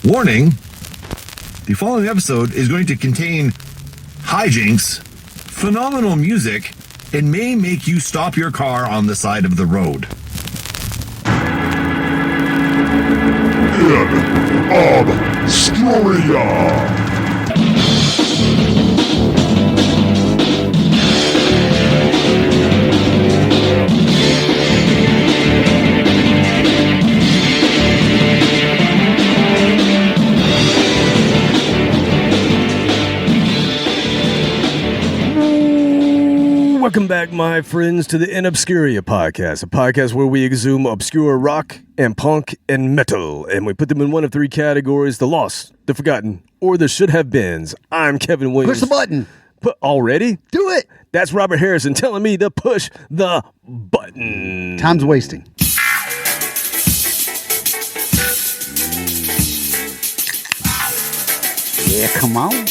Warning, the following episode is going to contain hijinks, phenomenal music, and may make you stop your car on the side of the road. InObscuria. Welcome back, my friends, to the InObscuria podcast, a podcast where we exhume obscure rock and punk and metal, and we put them in one of three categories: the lost, the forgotten, or the should-have-beens. I'm Kevin Williams. Push the button. Already? Do it. That's Robert Harrison telling me to push the button. Time's wasting. Yeah, come on.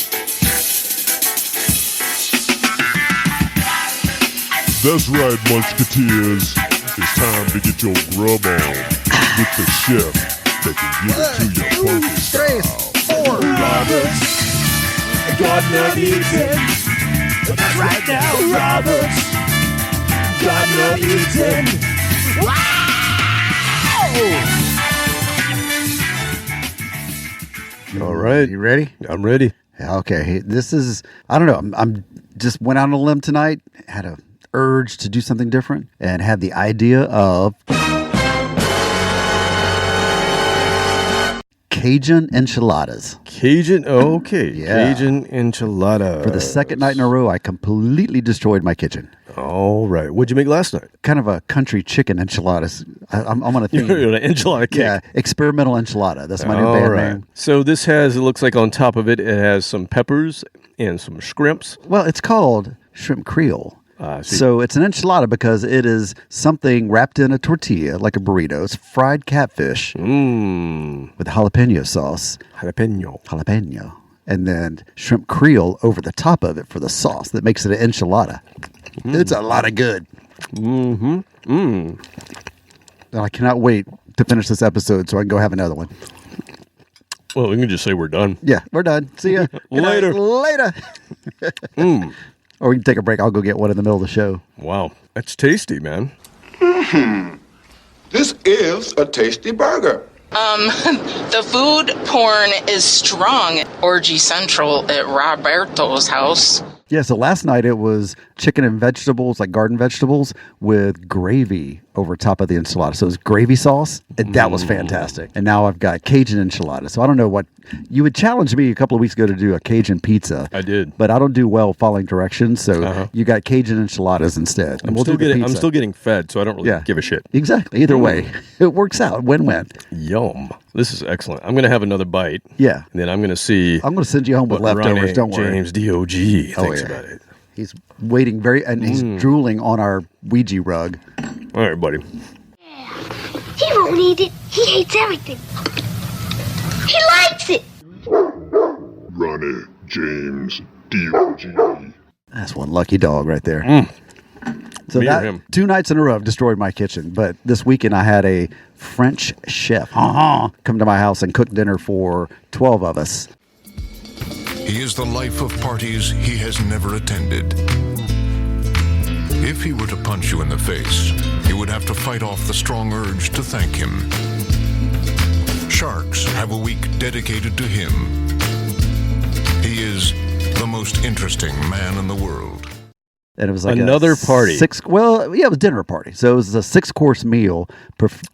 That's right, Munchketeers. It's time to get your grub on with the chef that can give it to you funky style. 4. Roberts. God not eating. That's right now, Robert. God not eating. Wow! All right. You ready? I'm ready. Okay. This is, I don't know. I'm just went out on a limb tonight. Had a urge to do something different and had the idea of Cajun enchiladas. Cajun, okay. Yeah. Cajun enchilada. For the second night in a row, I completely destroyed my kitchen. All right. What'd you make last night? Kind of a country chicken enchiladas. I'm on a theme. You're an enchilada cake. Yeah, experimental enchilada. That's my new band name. So this has, it looks like on top of it, it has some peppers and some shrimps. Well, it's called shrimp Creole. See. So it's an enchilada because it is something wrapped in a tortilla, like a burrito. It's fried catfish with jalapeno sauce. Jalapeno. And then shrimp Creole over the top of it for the sauce that makes it an enchilada. It's a lot of good. And I cannot wait to finish this episode so I can go have another one. Well, we can just say we're done. Yeah, we're done. See ya. Later. Later. Or we can take a break. I'll go get one in the middle of the show. Wow. That's tasty, man. This is a tasty burger. The food porn is strong. Orgy Central at Roberto's house. Yeah, so last night it was chicken and vegetables, like garden vegetables, with gravy over top of the enchilada. So it was gravy sauce, and that was fantastic. And now I've got Cajun enchilada. So I don't know what... You would challenge me a couple of weeks ago to do a Cajun pizza. I did. But I don't do well following directions, so you got Cajun enchiladas instead. And I'm still getting fed, so I don't really give a shit. Exactly. Either way, it works out. Win-win. Yum. This is excellent. I'm going to have another bite. Yeah. And then I'm going to see... I'm going to send you home with leftovers, don't worry. James D.O.G. thinks about it. He's waiting and he's drooling on our Ouija rug. All right, buddy. He won't eat it. He hates everything. He likes it. Ronnie James D.O.G. That's one lucky dog right there. So that 2 nights in a row I've destroyed my kitchen. But this weekend I had a French chef come to my house and cook dinner for 12 of us. He is the life of parties he has never attended. If he were to punch you in the face, you would have to fight off the strong urge to thank him. Sharks have a week dedicated to him. He is the most interesting man in the world. And it was like another party. It was dinner party. So it was a 6-course meal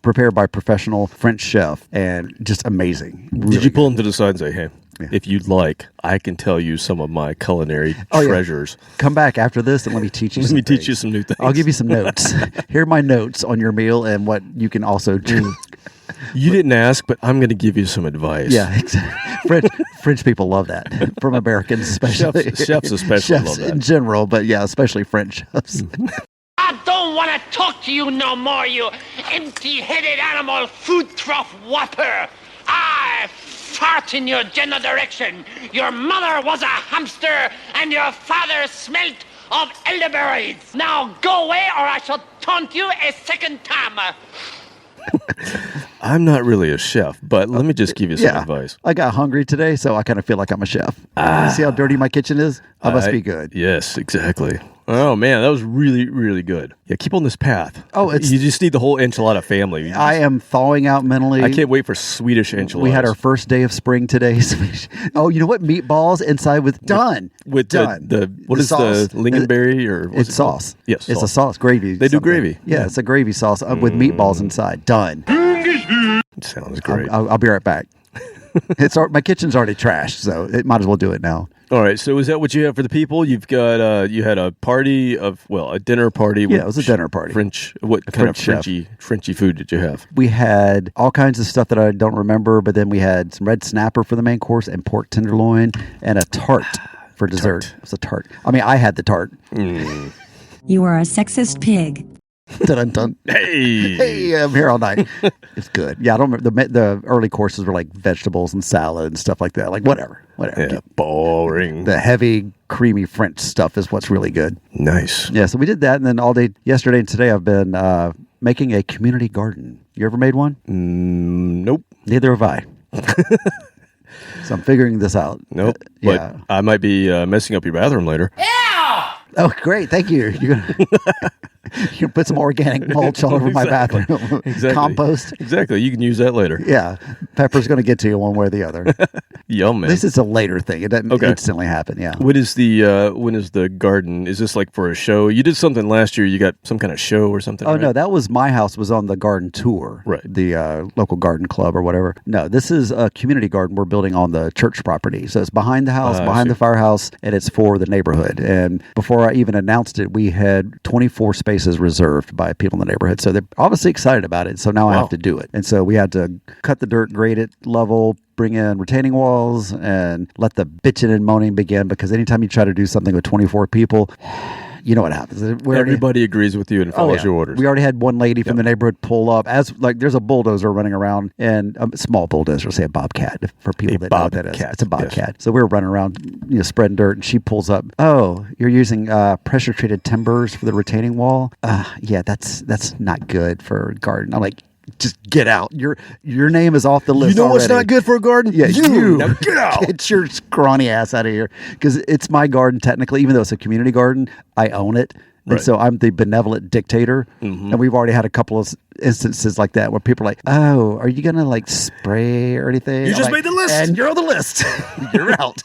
prepared by a professional French chef and just amazing. Really Did you pull him to the side and say, hey, if you'd like, I can tell you some of my culinary treasures. Yeah. Come back after this and let me teach you Let me teach you some new things. I'll give you some notes. Here are my notes on your meal and what you can also do. You didn't ask, but I'm going to give you some advice. Yeah, exactly. French people love that. From Americans especially. Chefs especially love that. In general, but yeah, especially French chefs. I don't want to talk to you no more, you empty-headed animal food trough whopper. I fart in your general direction. Your mother was a hamster and your father smelt of elderberries. Now go away or I shall taunt you a second time. I'm not really a chef, but let me just give you some advice. I got hungry today, so I kind of feel like I'm a chef. See how dirty my kitchen is? I must be good. Yes, exactly. Oh, man, that was really, really good. Yeah, keep on this path. Oh, you just need the whole enchilada family. I am thawing out mentally. I can't wait for Swedish enchiladas. We had our first day of spring today. Oh, you know what? Meatballs inside with done. With done. What is the lingonberry or what's it's sauce. Yes, it's a sauce gravy. They do gravy. Yeah, it's a gravy sauce with meatballs inside. Done. Sounds great. I'll be right back. My kitchen's already trashed, so it might as well do it now. All right, so is that what you have for the people? You've got you had a party a dinner party. Yeah, it was a dinner party. What kind of Frenchy food did you have? We had all kinds of stuff that I don't remember, but then we had some red snapper for the main course and pork tenderloin and a tart for dessert. It was a tart. I mean, I had the tart. You are a sexist pig. Dun, dun. Hey, I'm here all night. It's good. Yeah, I don't remember. The early courses were like vegetables and salad and stuff like that. Like whatever. Yeah, boring. The heavy, creamy French stuff is what's really good. Nice. Yeah, so we did that, and then all day yesterday and today I've been making a community garden. You ever made one? Nope. Neither have I. So I'm figuring this out. Nope. Yeah. But I might be messing up your bathroom later. Oh, great. Thank you. You're gonna put some organic mulch all over my bathroom. Exactly. Compost. Exactly. You can use that later. Yeah. Pepper's going to get to you one way or the other. Yum, man. This is a later thing. It doesn't instantly happen. Yeah. When is the garden? Is this like for a show? You did something last year. You got some kind of show or something. Oh, right? no. That was my house was on the garden tour. Right. The local garden club or whatever. No, this is a community garden we're building on the church property. So it's behind the house, behind the firehouse, and it's for the neighborhood. And before I even announced it, we had 24 spaces reserved by people in the neighborhood. So they're obviously excited about it. So now I have to do it. And so we had to cut the dirt, grade it level, bring in retaining walls, and let the bitching and moaning begin, because anytime you try to do something with 24 people, you know what happens. Everybody agrees with you and follows your orders. We already had one lady from the neighborhood pull up there's a bulldozer running around, and a small bulldozer, say a bobcat for people that know what that is. It's a bobcat. Yes. So we were running around, spreading dirt, and she pulls up. Oh, you're using pressure treated timbers for the retaining wall? Yeah, that's not good for a garden. I'm like, just get out. Your name is off the list. You know already. what's not good for a garden? Yeah, you. Now get out. Get your scrawny ass out of here. Because it's my garden, technically. Even though it's a community garden, I own it. And so I'm the benevolent dictator. Mm-hmm. And we've already had a couple of instances like that where people are like, oh, are you going to spray or anything? You just made the list. And you're on the list. You're out.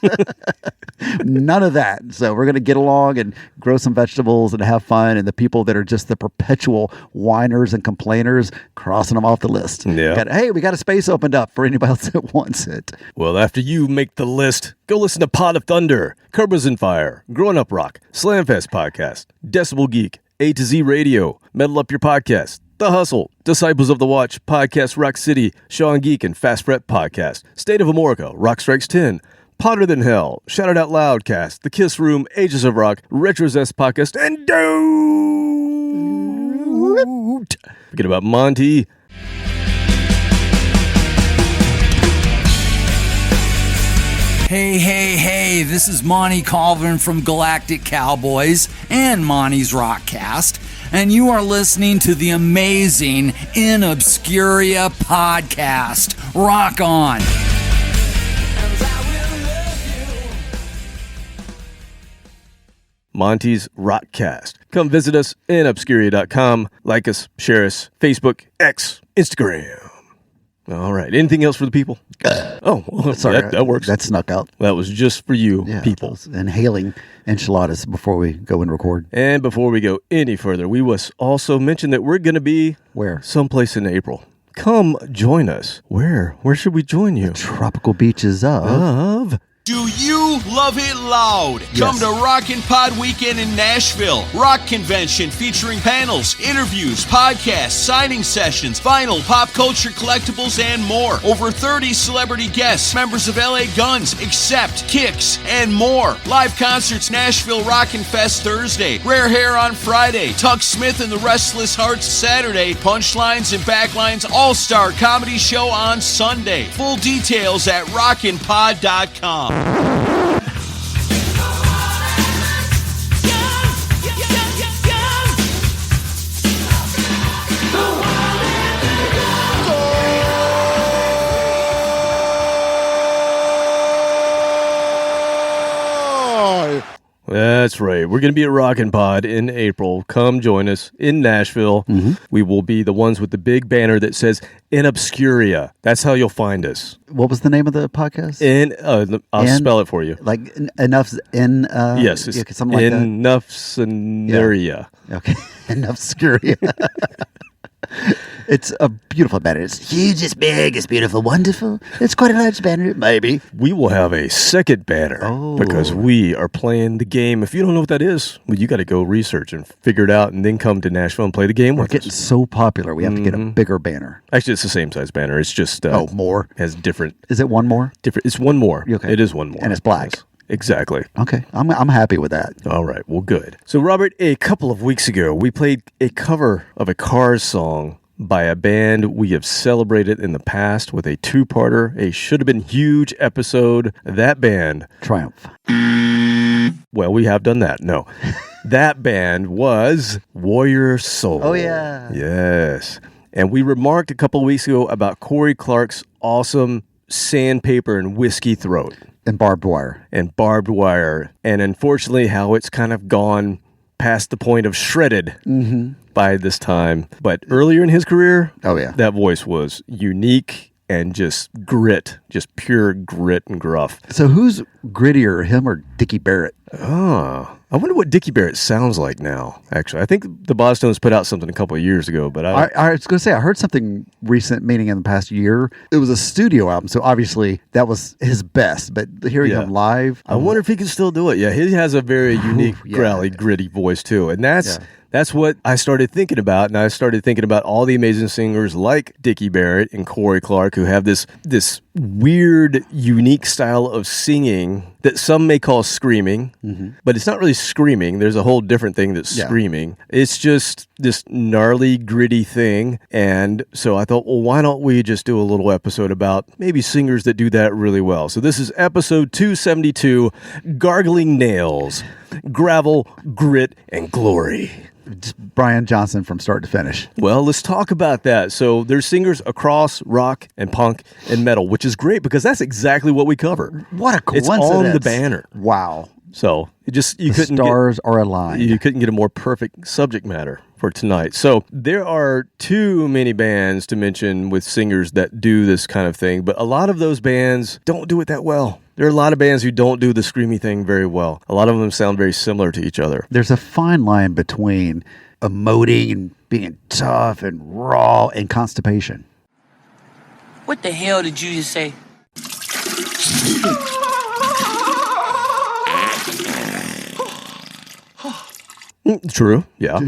None of that. So we're going to get along and grow some vegetables and have fun. And the people that are just the perpetual whiners and complainers, crossing them off the list. Yeah. Hey, we got a space opened up for anybody else that wants it. Well, after you make the list, go listen to Pot of Thunder, Cobras and Fire, Growing Up Rock, Slamfest Podcast, Decibel Geek, A to Z Radio, Metal Up Your Podcast, The Hustle, Disciples of the Watch, Podcast Rock City, Sean Geek and Fast Fret Podcast, State of Amorica, Rock Strikes 10, Potter Than Hell, Shout It Out Loudcast, The Kiss Room, Ages of Rock, Retro Zest Podcast, and Don't forget about Monty. Hey, this is Monty Colvin from Galactic Cowboys and Monty's Rockcast, and you are listening to the amazing InObscuria podcast. Rock on! Monty's Rockcast. Come visit us inobscuria.com. Like us, share us, Facebook, X, Instagram. All right. Anything else for the people? Sorry. That works. That snuck out. That was just for you, people. Inhaling enchiladas before we go and record. And before we go any further, we must also mention that we're going to be... Where? Someplace in April. Come join us. Where? Where should we join you? The tropical beaches of... Do you love it loud? Yes. Come to Rockin' Pod Weekend in Nashville. Rock convention featuring panels, interviews, podcasts, signing sessions, vinyl, pop culture collectibles, and more. Over 30 celebrity guests, members of LA Guns, Accept, Kicks, and more. Live concerts, Nashville Rockin' Fest Thursday, Rare Hair on Friday, Tuck Smith and the Restless Hearts Saturday, Punchlines and Backlines All-Star Comedy Show on Sunday. Full details at rockinpod.com. That's right. We're going to be at Rockin' Pod in April. Come join us in Nashville. We will be the ones with the big banner that says InObscuria. That's how you'll find us. What was the name of the podcast? I'll spell it for you. Like enough's in. Yes, it's something like that. InObscuria. Okay, InObscuria. It's a beautiful banner. It's huge, it's big, it's beautiful, wonderful. It's quite a large banner, maybe. We will have a second banner because we are playing the game. If you don't know what that is, well, you got to go research and figure it out and then come to Nashville and play the game with us. We're getting so popular, we have to get a bigger banner. Actually, it's the same size banner. It's just... more? Has different... Is it one more? Different. It's one more. Okay. It is one more. And it's black. Yes. Exactly. Okay. I'm happy with that. All right. Well, good. So, Robert, a couple of weeks ago, we played a cover of a Cars song by a band we have celebrated in the past with a two-parter, a should-have-been huge episode. That band... Triumph. Well, we have done that. No. That band was Warrior Soul. Oh, yeah. Yes. And we remarked a couple of weeks ago about Corey Clark's awesome sandpaper and whiskey throat. And barbed wire. And unfortunately, how it's kind of gone past the point of shredded by this time. But earlier in his career, that voice was unique and just grit, just pure grit and gruff. So who's grittier, him or Dickie Barrett? Oh, I wonder what Dickie Barrett sounds like now, actually. I think the Bosstones put out something a couple of years ago, but I was going to say, I heard something recent, meaning in the past year. It was a studio album, so obviously that was his best, but hearing him live... I wonder if he can still do it. Yeah, he has a very unique, growly, gritty voice, too, and that's what I started thinking about, and I started thinking about all the amazing singers like Dickie Barrett and Corey Clark who have this weird, unique style of singing that some may call screaming, but it's not really screaming. There's a whole different thing that's screaming. It's just this gnarly, gritty thing, and so I thought, well, why don't we just do a little episode about maybe singers that do that really well? So this is episode 272, Gargling Nails, Gravel, Grit, and Glory. Just Brian Johnson from start to finish. Well, let's talk about that. So there's singers across rock and punk and metal, which is great because that's exactly what we cover. What a coincidence. It's on the banner. Wow. So the stars are aligned. You couldn't get a more perfect subject matter for tonight. So there are too many bands to mention with singers that do this kind of thing, but a lot of those bands don't do it that well. There are a lot of bands who don't do the screamy thing very well. A lot of them sound very similar to each other. There's a fine line between emoting and being tough and raw and constipation. What the hell did you just say? True, yeah.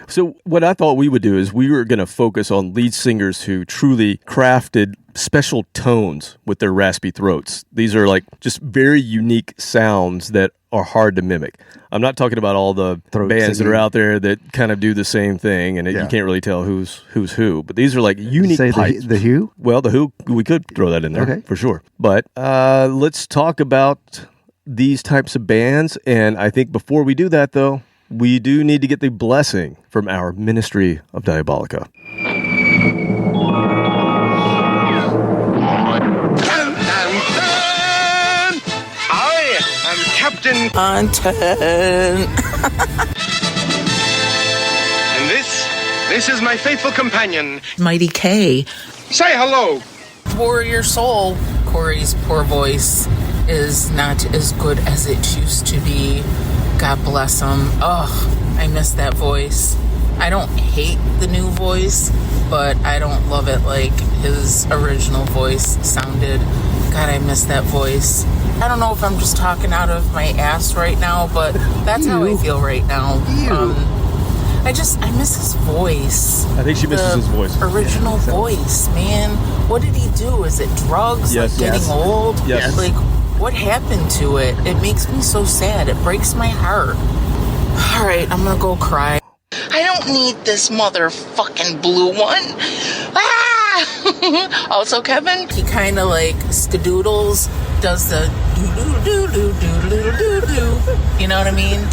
So what I thought we would do is we were going to focus on lead singers who truly crafted special tones with their raspy throats. These are like just very unique sounds that are hard to mimic. I'm not talking about all the bands that are out there that kind of do the same thing and you can't really tell who's who. But these are like unique pipes. The Who? Well, the Who, we could throw that in there for sure. But let's talk about these types of bands. And I think before we do that, though, we do need to get the blessing from our Ministry of Diabolica. I am Captain Content. And this is my faithful companion, Mighty K. Say hello. Warrior Soul. Corey's poor voice is not as good as it used to be. God bless him. Oh, I miss that voice. I don't hate the new voice, but I don't love it like his original voice sounded. God, I miss that voice. I don't know if I'm just talking out of my ass right now, but that's how I feel right now. I miss his voice. I think she misses his voice. Original voice, man. What did he do? Is it drugs? Yes. Like getting old? Yes. Like, what happened to it? It makes me so sad. It breaks my heart. All right, I'm gonna go cry. I don't need this motherfucking blue one. Ah! Also, Kevin, he kind of like skadoodles, does the do-do-do-do-do-do-do-do. You know what I mean?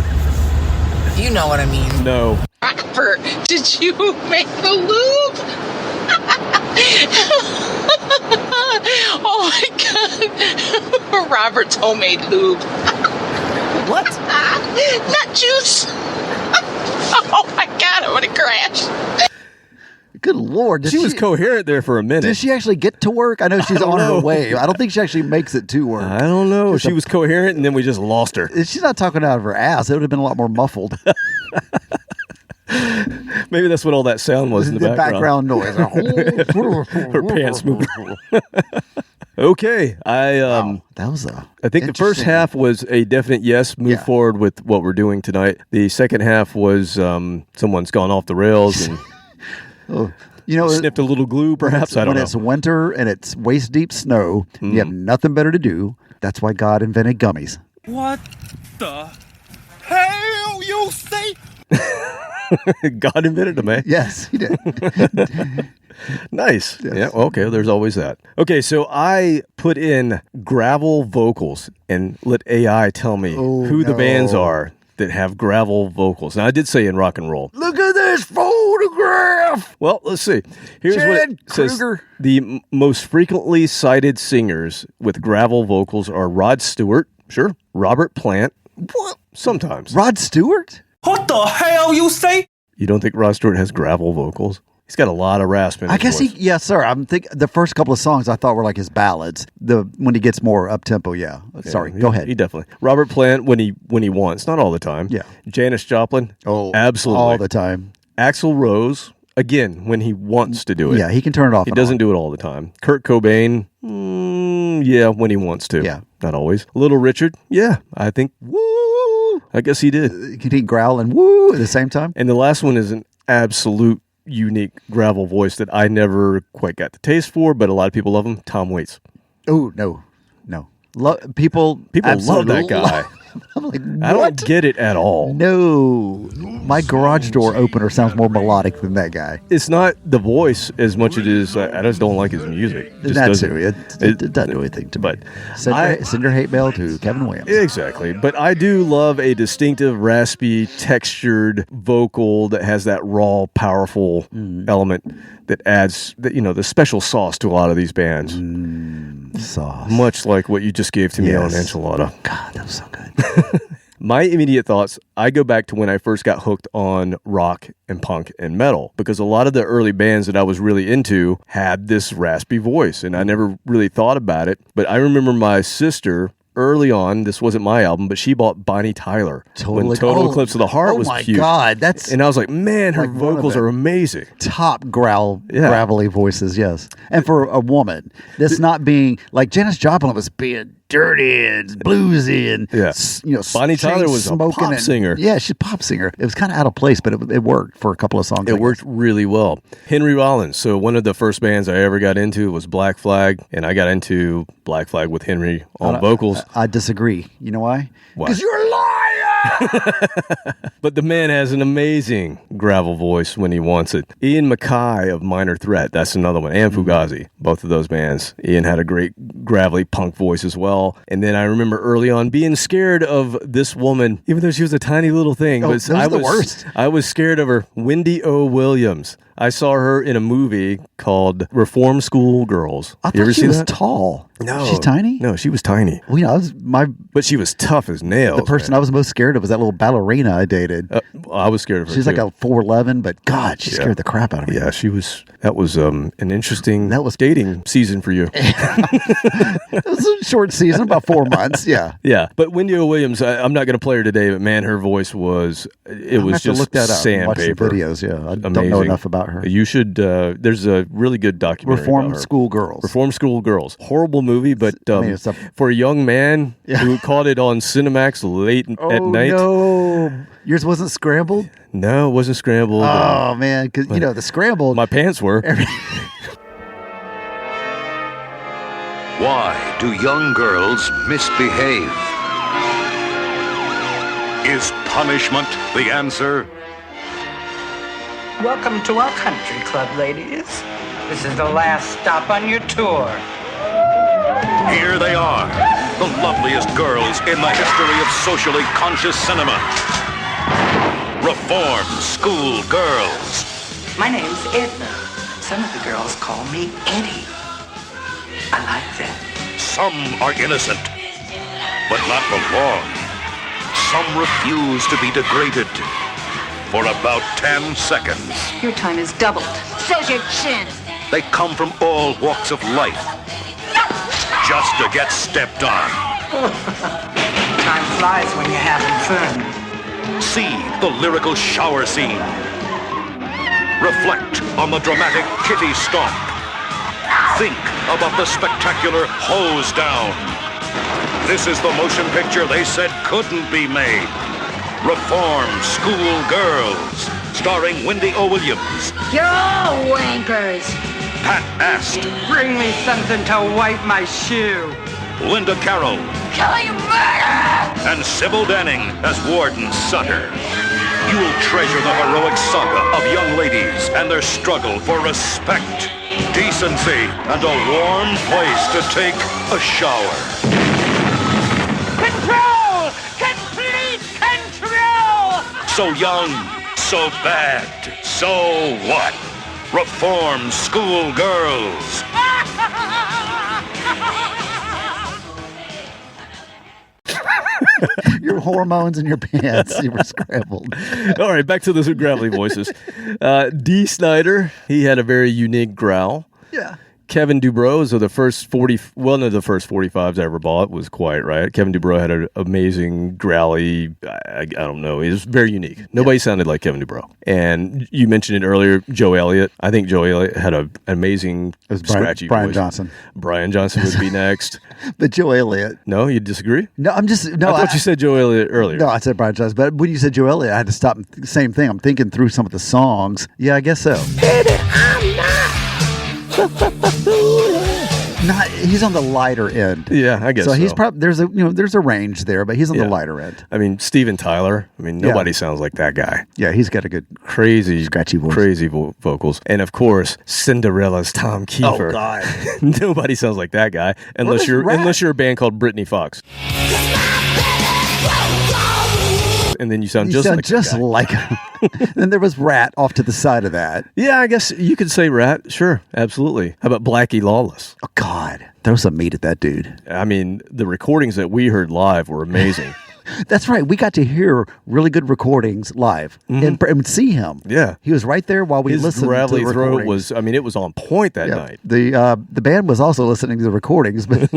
You know what I mean. No. Robert, did you make the loop? Oh my God. Robert's homemade lube. What? Nut juice. Oh my God, I'm gonna crash. Good Lord. She was coherent there for a minute. Did she actually get to work? I know she's on her way. I don't think she actually makes it to work. I don't know. She was coherent, and then we just lost her. She's not talking out of her ass. It would have been a lot more muffled. Maybe that's what all that sound was in the background noise. Her pants moved. Okay, that was I think the first half was a definite yes. Move forward with what we're doing tonight. The second half was someone's gone off the rails and sniffed a little glue. Perhaps I don't know. When it's winter and it's waist deep snow, you have nothing better to do. That's why God invented gummies. What the hell you say? God invented them, eh? Yes, he did. Nice. Yes. Yeah, okay, there's always that. Okay, so I put in gravel vocals and let AI tell me who the bands are that have gravel vocals. Now, I did say in rock and roll. Look at this photograph! Well, let's see. Here's what it says. The most frequently cited singers with gravel vocals are Rod Stewart, sure, Robert Plant. What? Sometimes. Rod Stewart? What the hell you say? You don't think Rod Stewart has gravel vocals? He's got a lot of rasp in his voice. Yes, sir. I'm thinking the first couple of songs I thought were like his ballads. When he gets more up tempo, yeah. Sorry, go ahead. He definitely. Robert Plant when he wants, not all the time. Yeah. Janis Joplin, absolutely all the time. Axl Rose, again when he wants to do it. Yeah, he can turn it off. He doesn't do it all the time. Kurt Cobain, yeah, when he wants to. Yeah, not always. Little Richard, yeah, I think. Woo! I guess he did. Could he growl and woo at the same time? And the last one is an absolute unique gravel voice that I never quite got the taste for, but a lot of people love him. Tom Waits. Oh no. People love that guy. I'm like, what? I don't get it at all. No, my garage door opener sounds more melodic than that guy. It's not the voice as much as it is. I just don't like his music. That's it doesn't do anything to me. Send your hate mail to Kevin Williams. Exactly, but I do love a distinctive, raspy, textured vocal that has that raw, powerful element that adds the special sauce to a lot of these bands. Sauce, much like what you just gave to me on Enchilada. God, that was so good. My immediate thoughts, I go back to when I first got hooked on rock and punk and metal, because a lot of the early bands that I was really into had this raspy voice, and I never really thought about it. But I remember my sister early on, this wasn't my album, but she bought Bonnie Tyler when Total Eclipse of the Heart was huge. Oh my God, and I was like, man, her vocals are amazing. Top gravelly voices, yes. And for a woman, that's not being like Janis Joplin was being dirty and bluesy and Bonnie Tyler was a pop singer. Yeah, she's a pop singer. It was kind of out of place, but it worked for a couple of songs. It worked really well. Henry Rollins. So one of the first bands I ever got into was Black Flag, and I got into Black Flag with Henry on vocals. I disagree. You know why? Because you're a liar. But the man has an amazing gravel voice when he wants it. Ian MacKaye of Minor Threat, that's another one, and Fugazi, both of those bands. Ian had a great gravelly punk voice as well. And then I remember early on being scared of this woman, even though she was a tiny little thing. Those are the worst. I was scared of her. Wendy O. Williams. I saw her in a movie called Reform School Girls. I thought she was tall. No. She's tiny? No, she was tiny. Well, but she was tough as nails. The person I was most scared of was that little ballerina I dated. I was scared of her. She's like a 4'11", but God, she scared the crap out of me. Yeah, that was an interesting dating season for you. It was a short season, about 4 months, yeah. Yeah, but Wendy O. Williams, I'm not going to play her today, but man, her voice was just look that up sandpaper. Watch the videos, yeah. I don't know enough about her. You should, there's a really good documentary Reform School Girls. Reform School Girls. Horrible movie, but for a young man who caught it on Cinemax late at night. Oh, no. Yours wasn't scrambled? No, it wasn't scrambled. Oh, man, because, the scrambled. My pants were. Why do young girls misbehave? Is punishment the answer? Welcome to our country club, ladies. This is the last stop on your tour. Here they are, the loveliest girls in the history of socially conscious cinema. Reform School Girls. My name's Edna. Some of the girls call me Eddie. I like that. Some are innocent, but not for long. some refuse to be degraded. For about 10 seconds, Your time is doubled. So's your chin. they come from all walks of life just to get stepped on. Time flies when you're having fun. See the lyrical shower scene. Reflect on the dramatic kitty stomp. Think about the spectacular hose down. This is the motion picture they said couldn't be made. Reformed School Girls, starring Wendy O. Williams, You're all wankers. Pat Ast, Bring me something to wipe my shoe. Linda Carroll, Kill you murder! and Sybil Danning as Warden Sutter. You will treasure the heroic saga of young ladies and their struggle for respect, decency, and a warm place to take a shower. Control! Complete control! So young, so bad, so what? Reformed School Girls. Your hormones in your pants, you were scrambled. All right, back to those gravelly voices. D. Snyder, he had a very unique growl. Yeah. Kevin Dubrow, so the first 45s I ever bought was quiet, right? Kevin Dubrow had an amazing growly, I don't know, he was very unique. Nobody sounded like Kevin Dubrow. And you mentioned it earlier, Joe Elliott. I think Joe Elliott had an amazing scratchy Brian voice. Johnson. Brian Johnson would be next. But Joe Elliott. No, you disagree? No, I'm just, no. I thought you said Joe Elliott earlier. No, I said Brian Johnson. But when you said Joe Elliott, I had to stop. Same thing. I'm thinking through some of the songs. Yeah, I guess so. Baby, I'm not. Not, he's on the lighter end. Yeah, I guess so. He's probably there's a range there, but he's on the lighter end. I mean, Steven Tyler. I mean, nobody sounds like that guy. Yeah, he's got a good crazy, scratchy voice, crazy vocals, and of course, Cinderella's Tom Kiefer. Oh God, nobody sounds like that guy unless you're a band called Britney Fox. And then you sound just like him. Then there was Rat off to the side of that. Yeah, I guess you could say Rat. Sure, absolutely. How about Blackie Lawless? Oh, God. Throw some meat at that dude. I mean, the recordings that we heard live were amazing. That's right. We got to hear really good recordings live and see him. Yeah. He was right there while we listened to the recordings. His gravelly throat was, I mean, it was on point that night. The band was also listening to the recordings. But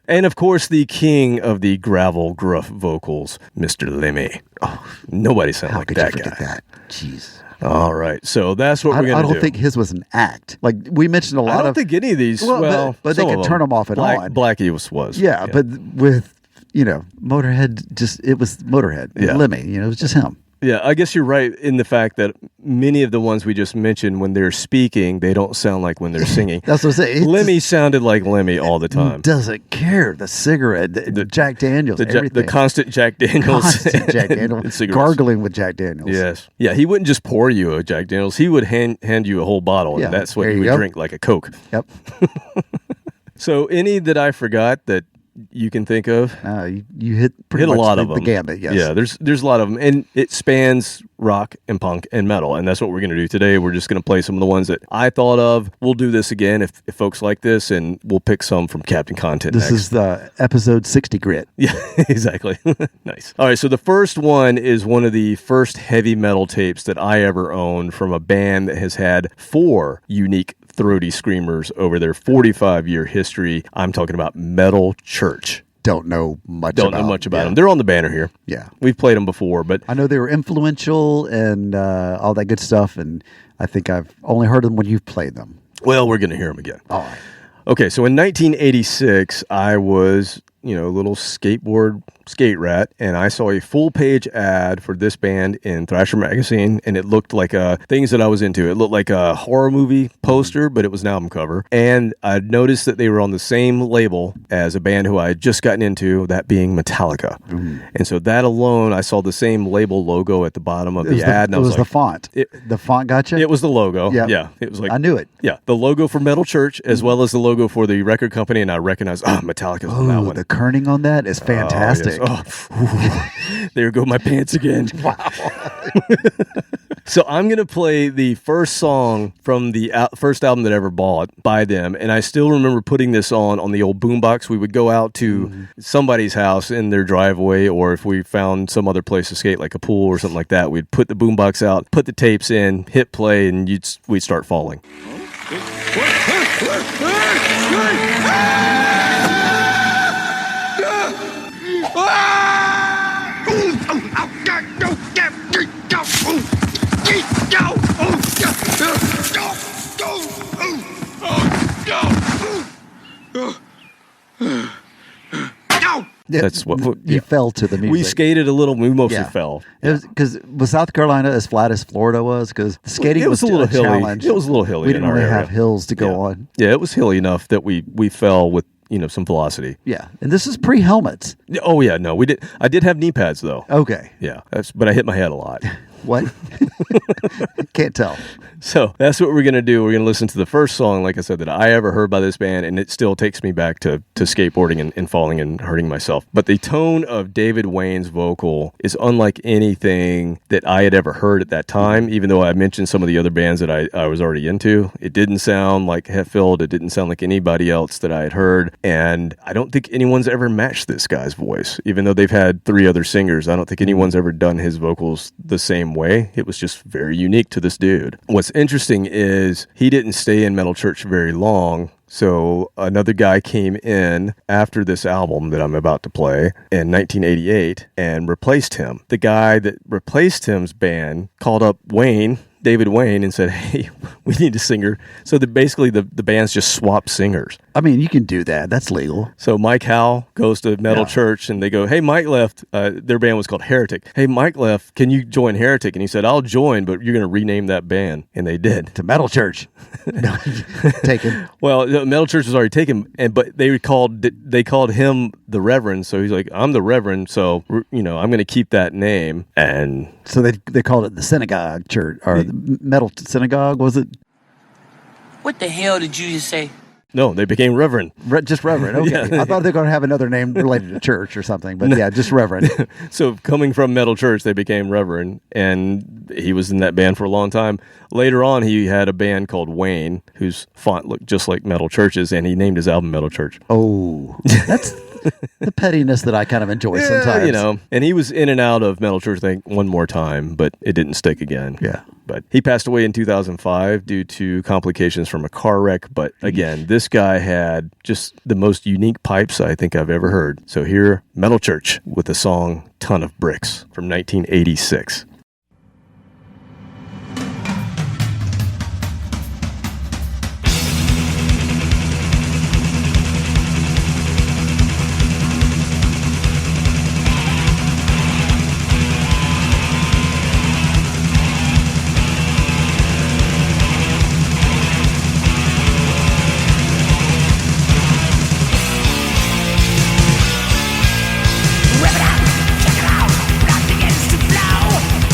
and, of course, the king of the gravel gruff vocals, Mr. Lemmy. Oh, nobody sounded like that guy. That? Jeez. All right, so that's what we're going to do. I don't think his was an act. Like, we mentioned a lot of... I don't think any of these, but they could turn them off and on. Blackie was. Yeah, but with... Motorhead, it was Motorhead. Yeah. Lemmy, it was just him. Yeah, I guess you're right in the fact that many of the ones we just mentioned, when they're speaking, they don't sound like when they're singing. That's what I'm saying. Lemmy sounded like Lemmy all the time. Doesn't care. The cigarette, the Jack Daniels, everything. The constant Jack Daniels. Gargling with Jack Daniels. Yes. Yeah, he wouldn't just pour you a Jack Daniels. He would hand you a whole bottle, and that's what you would drink, like a Coke. Yep. So any that I forgot that you can think of? You hit pretty much a lot of them. The gambit, yes. Yeah, there's a lot of them, and it spans rock and punk and metal, and that's what we're going to do today. We're just going to play some of the ones that I thought of. We'll do this again if folks like this, and we'll pick some from Captain Content This next. is the episode 60 grit. Yeah, exactly. Nice. All right, so the first one is one of the first heavy metal tapes that I ever owned from a band that has had 4 unique throaty screamers over their 45-year history. I'm talking about Metal Church. Don't know much about them. They're on the banner here. Yeah. We've played them before, but I know they were influential and all that good stuff, and I think I've only heard them when you've played them. Well, we're going to hear them again. All right. Okay, so in 1986, I was, a little skateboard skate rat, and I saw a full-page ad for this band in Thrasher magazine, and it looked like things that I was into. It looked like a horror movie poster, but it was an album cover, and I noticed that they were on the same label as a band who I had just gotten into, that being Metallica. And so that alone, I saw the same label logo at the bottom of the ad, and I was like, the font. The font got you? It was the logo. Yep. Yeah. It was like, I knew it. Yeah, the logo for Metal Church, as well as the logo for the record company, and I recognized, Metallica's on that one. The kerning on that is fantastic. There go my pants again. Wow. So I'm going to play the first song from the first album that I ever bought by them. And I still remember putting this on the old boombox. We would go out to somebody's house in their driveway, or if we found some other place to skate, like a pool or something like that, we'd put the boombox out, put the tapes in, hit play, and we'd start falling. That's what you fell to the music. We skated a little. We mostly fell. It was because was South Carolina as flat as Florida was? Because the skating was a little hilly. challenge. It was a little hilly. We didn't in our really area. have hills to go on. Yeah, it was hilly enough that we fell with some velocity. Yeah, and this is pre-helmets. Oh yeah, no, we did. I did have knee pads though. Okay. Yeah, but I hit my head a lot. What? Can't tell. So that's what we're going to do. We're going to listen to the first song, like I said, that I ever heard by this band, and it still takes me back to skateboarding and falling and hurting myself. But the tone of David Wayne's vocal is unlike anything that I had ever heard at that time, even though I mentioned some of the other bands that I was already into. It didn't sound like Hetfield. It didn't sound like anybody else that I had heard, and I don't think anyone's ever matched this guy's voice, even though they've had 3 other singers. I don't think anyone's ever done his vocals the same way. It was just very unique to this dude. What's interesting is he didn't stay in Metal Church very long. So another guy came in after this album that I'm about to play in 1988 and replaced him. The guy that replaced him's band called up David Wayne, and said, hey, we need a singer. So basically the bands just swapped singers. I mean, you can do that. That's legal. So Mike Howe goes to Metal Church, and they go, hey, Mike left. Their band was called Heretic. Hey, Mike left. Can you join Heretic? And he said, I'll join, but you're going to rename that band. And they did. To Metal Church. Taken. Well, Metal Church was already taken, but they called him the Reverend. So he's like, I'm the Reverend, so I'm going to keep that name. And so they called it the Synagogue Church, or the Metal Synagogue, was it? What the hell did you just say? No, they became Reverend. Just Reverend, okay. Yeah. I thought they were going to have another name related to church or something, but yeah, just Reverend. So coming from Metal Church, they became Reverend, and he was in that band for a long time. Later on, he had a band called Wayne, whose font looked just like Metal Church's, and he named his album Metal Church. Oh, that's the pettiness that I kind of enjoy sometimes. And he was in and out of Metal Church, I think, one more time, but it didn't stick again. Yeah. But he passed away in 2005 due to complications from a car wreck. But again, this guy had just the most unique pipes I think I've ever heard. So here, Metal Church with the song Ton of Bricks from 1986. Rip it up, check it out, blood begins to flow.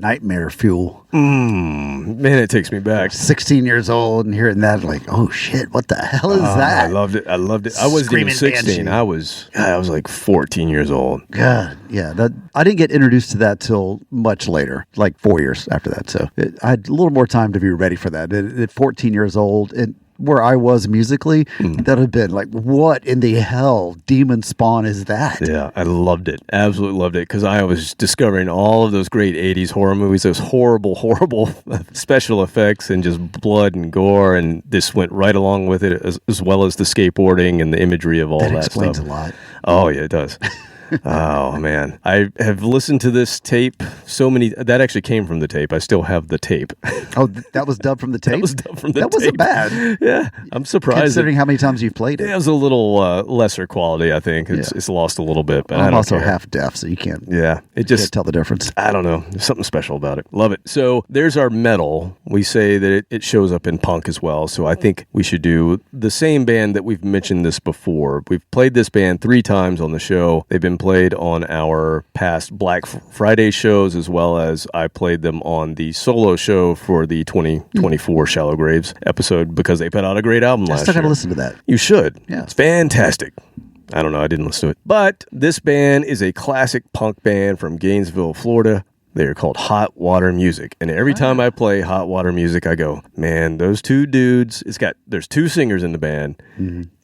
nightmare fuel. Man, it takes me back. 16 years old and hearing that, like, oh shit, what the hell is that? I loved it. I wasn't even 16. I was like 14 years old. God, yeah. I didn't get introduced to that till much later, like 4 years after that. So I had a little more time to be ready for that. At 14 years old, and where I was musically, that would have been like, what in the hell demon spawn is that? Yeah, I loved it. Absolutely loved it, because I was discovering all of those great 80s horror movies, those horrible special effects and just blood and gore, and this went right along with it, as well as the skateboarding and the imagery of all that stuff. That explains a lot. Oh, yeah, it does. Oh, man. I have listened to this tape so many. That actually came from the tape. I still have the tape. Oh, that was dubbed from the tape? That was dubbed from the tape. That wasn't bad. Yeah. I'm surprised. Considering how many times you've played it. It was a little lesser quality, I think. It's lost a little bit, but I'm I don't also care. half deaf, so you can't. Yeah. It just can't tell the difference. I don't know. There's something special about it. Love it. So there's our metal. We say that it shows up in punk as well. So I think we should do the same band that we've mentioned this before. We've played this band 3 times on the show. They've been played on our past Black Friday shows, as well as I played them on the solo show for the 2024 Shallow Graves episode, because they put out a great album last year. I still got to listen to that. You should. Yeah. It's fantastic. I don't know. I didn't listen to it. But this band is a classic punk band from Gainesville, Florida. They're called Hot Water Music. And every time I play Hot Water Music, I go, man, those 2 dudes, there's 2 singers in the band,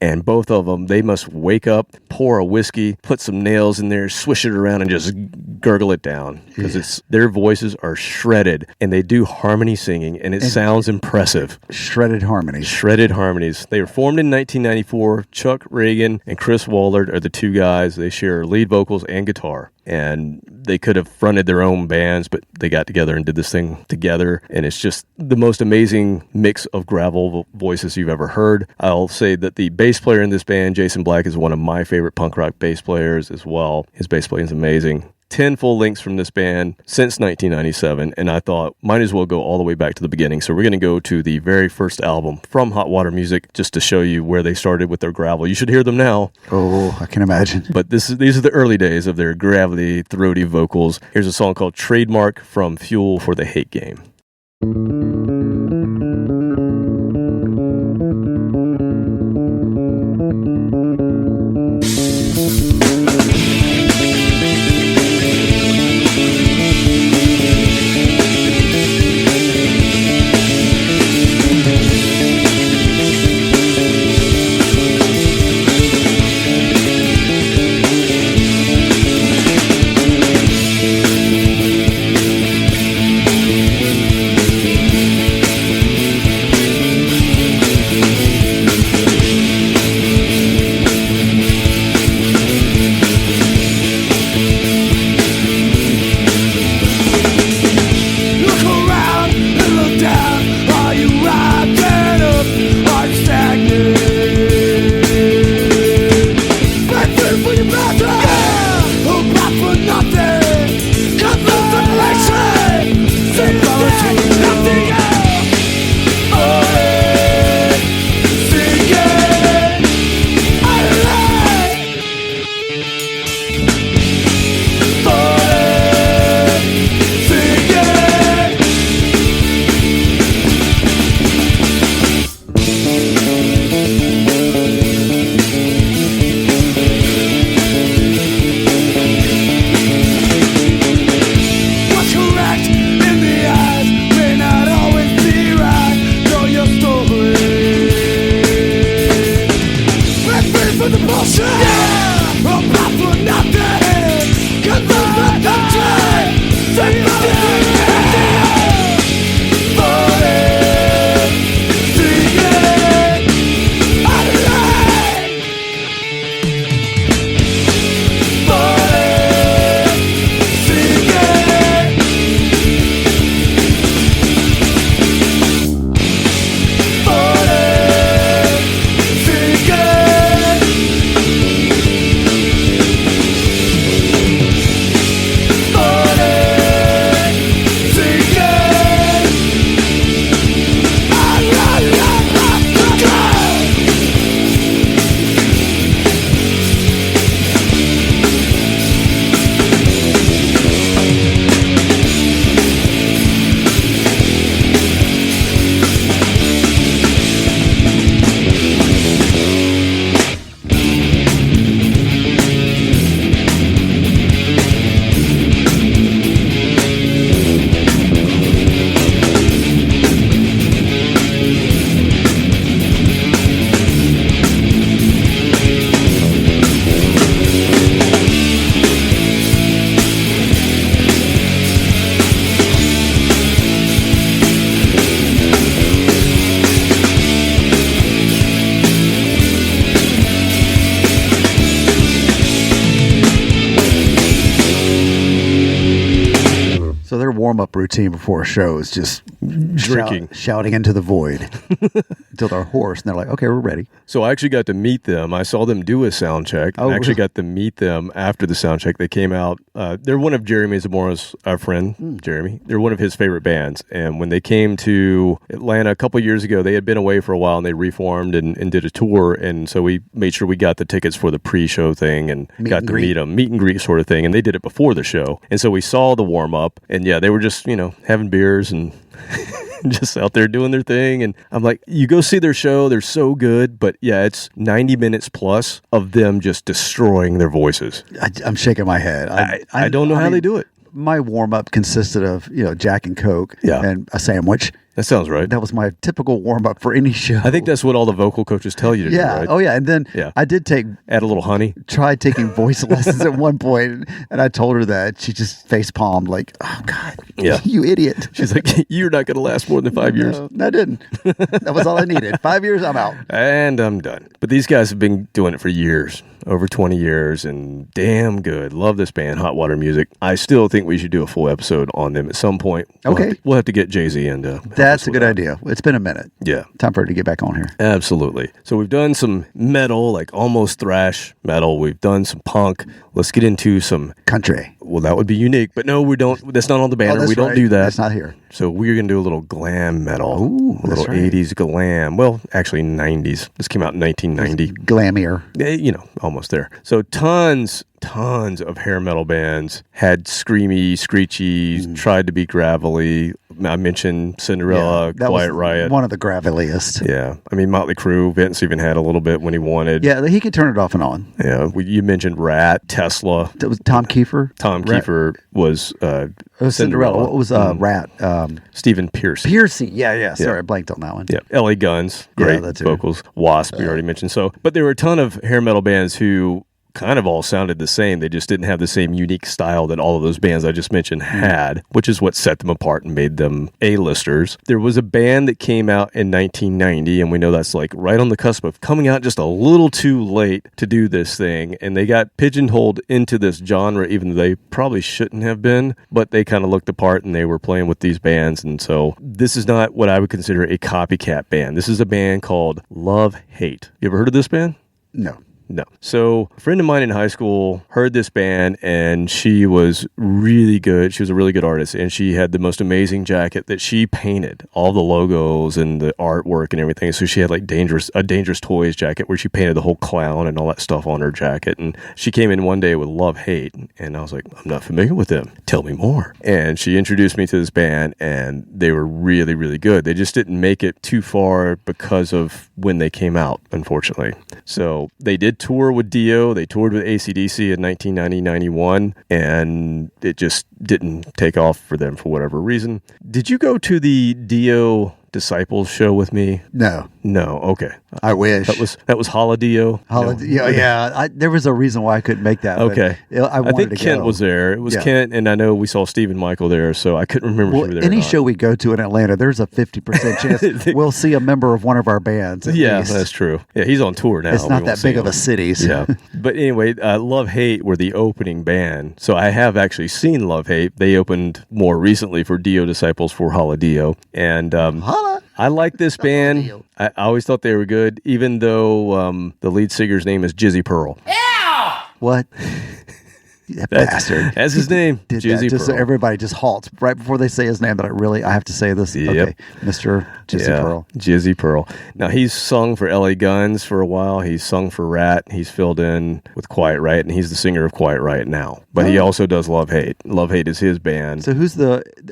and both of them, they must wake up, pour a whiskey, put some nails in there, swish it around, and just gurgle it down. Because their voices are shredded, and they do harmony singing, and it sounds impressive. Shredded harmonies. Shredded harmonies. They were formed in 1994. Chuck Reagan and Chris Wallard are the 2 guys. They share lead vocals and guitar. And they could have fronted their own bands, but they got together and did this thing together. And it's just the most amazing mix of gravel voices you've ever heard. I'll say that the bass player in this band, Jason Black, is one of my favorite punk rock bass players as well. His bass playing is amazing. 10 full lengths from this band since 1997, and I thought might as well go all the way back to the beginning. So we're going to go to the very first album from Hot Water Music, just to show you where they started with their gravel. You should hear them now. Oh, I can imagine. But these are the early days of their gravelly, throaty vocals. Here's a song called Trademark from Fuel for the Hate Game. warm-up routine before a show is just Drinking. shouting into the void until they're hoarse, and they're like, okay, we're ready. So I actually got to meet them. I saw them do a sound check. Oh, I actually really? got to meet them after the sound check. They came out. They're one of Jeremy Zamora's, our friend, Jeremy. They're one of his favorite bands. And when they came to Atlanta a couple years ago, they had been away for a while, and they reformed and did a tour. And so we made sure we got the tickets for the pre-show thing and got to meet them, meet and greet sort of thing. And they did it before the show. And so we saw the warm-up. And yeah, they were just, having beers and just out there doing their thing. And I'm like, you go see their show, they're so good. But yeah, it's 90 minutes plus of them just destroying their voices. I'm shaking my head. I don't know how they do it. My warm-up consisted of, Jack and Coke and a sandwich. That sounds right. That was my typical warm-up for any show. I think that's what all the vocal coaches tell you to do, right? Oh, yeah. And then I did add a little honey. Tried taking voice lessons at one point, and I told her that. She just face-palmed like, oh, God, you idiot. She's like, you're not going to last more than 5 years. No, I didn't. That was all I needed. 5 years, I'm out. And I'm done. But these guys have been doing it for years, over 20 years, and damn good. Love this band, Hot Water Music. I still think we should do a full episode on them at some point. We'll have to get Jay-Z into. That's a good idea. It's been a minute. Yeah. Time for her to get back on here. Absolutely. So we've done some metal, like almost thrash metal. We've done some punk. Let's get into some country. Well, that would be unique, but no, we don't. That's not on the banner. We don't do that. That's not here. So we're going to do a little glam metal. Ooh, a little 80s glam. Well, actually 90s. This came out in 1990. Glammier. Almost there. So tons of hair metal bands had screamy, screechy, tried to be gravelly. I mentioned Cinderella, Quiet Riot. One of the graveliest. Yeah. I mean, Motley Crue, Vince even had a little bit when he wanted. Yeah, he could turn it off and on. Yeah. You mentioned Rat, Tesla. That was Tom Kiefer. Tom Kiefer was Cinderella. What was Rat? Stephen Piercy. Piercy. Yeah. Sorry, I blanked on that one. Yeah. LA Guns. Great vocals. Wasp, we already mentioned. So, but there were a ton of hair metal bands who kind of all sounded the same. They just didn't have the same unique style that all of those bands I just mentioned had, which is what set them apart and made them A-listers. There was a band that came out in 1990, and we know that's like right on the cusp of coming out just a little too late to do this thing, and they got pigeonholed into this genre, even though they probably shouldn't have been, but they kind of looked the part and they were playing with these bands, and so this is not what I would consider a copycat band. This is a band called Love Hate. You ever heard of this band? No. So a friend of mine in high school heard this band, and she was really good. She was a really good artist, and she had the most amazing jacket that she painted, all the logos and the artwork and everything. So she had like a Dangerous Toys jacket where she painted the whole clown and all that stuff on her jacket. And she came in one day with Love Hate, and I was like, I'm not familiar with them. Tell me more. And she introduced me to this band, and they were really, really good. They just didn't make it too far because of when they came out, unfortunately. So they did tour with Dio. They toured with AC/DC in 1990-91, and it just didn't take off for them for whatever reason. Did you go to the Dio Disciples show with me? No. Okay. I wish. That was Holidio. Yeah. There was a reason why I couldn't make that. Okay. I think Kent was there. It was Kent, and I know we saw Steve and Michael there, so I couldn't remember if you were there. Any show we go to in Atlanta, there's a 50% chance we'll see a member of one of our bands. Yeah, least. That's true. Yeah, he's on tour now. It's not that big of a city. So. Yeah. But anyway, Love Hate were the opening band. So I have actually seen Love Hate. They opened more recently for Dio Disciples for Holidio. And I like this band. I always thought they were good, even though the lead singer's name is Jizzy Pearl. What? That bastard. That's his name. Jizzy Pearl. So everybody just halts right before they say his name. But I have to say this. Yep. Okay, Mr. Jizzy Pearl. Jizzy Pearl. Now he's sung for LA Guns for a while. He's sung for Rat. He's filled in with Quiet Riot, and he's the singer of Quiet Riot now. But he also does Love Hate. Love Hate is his band. So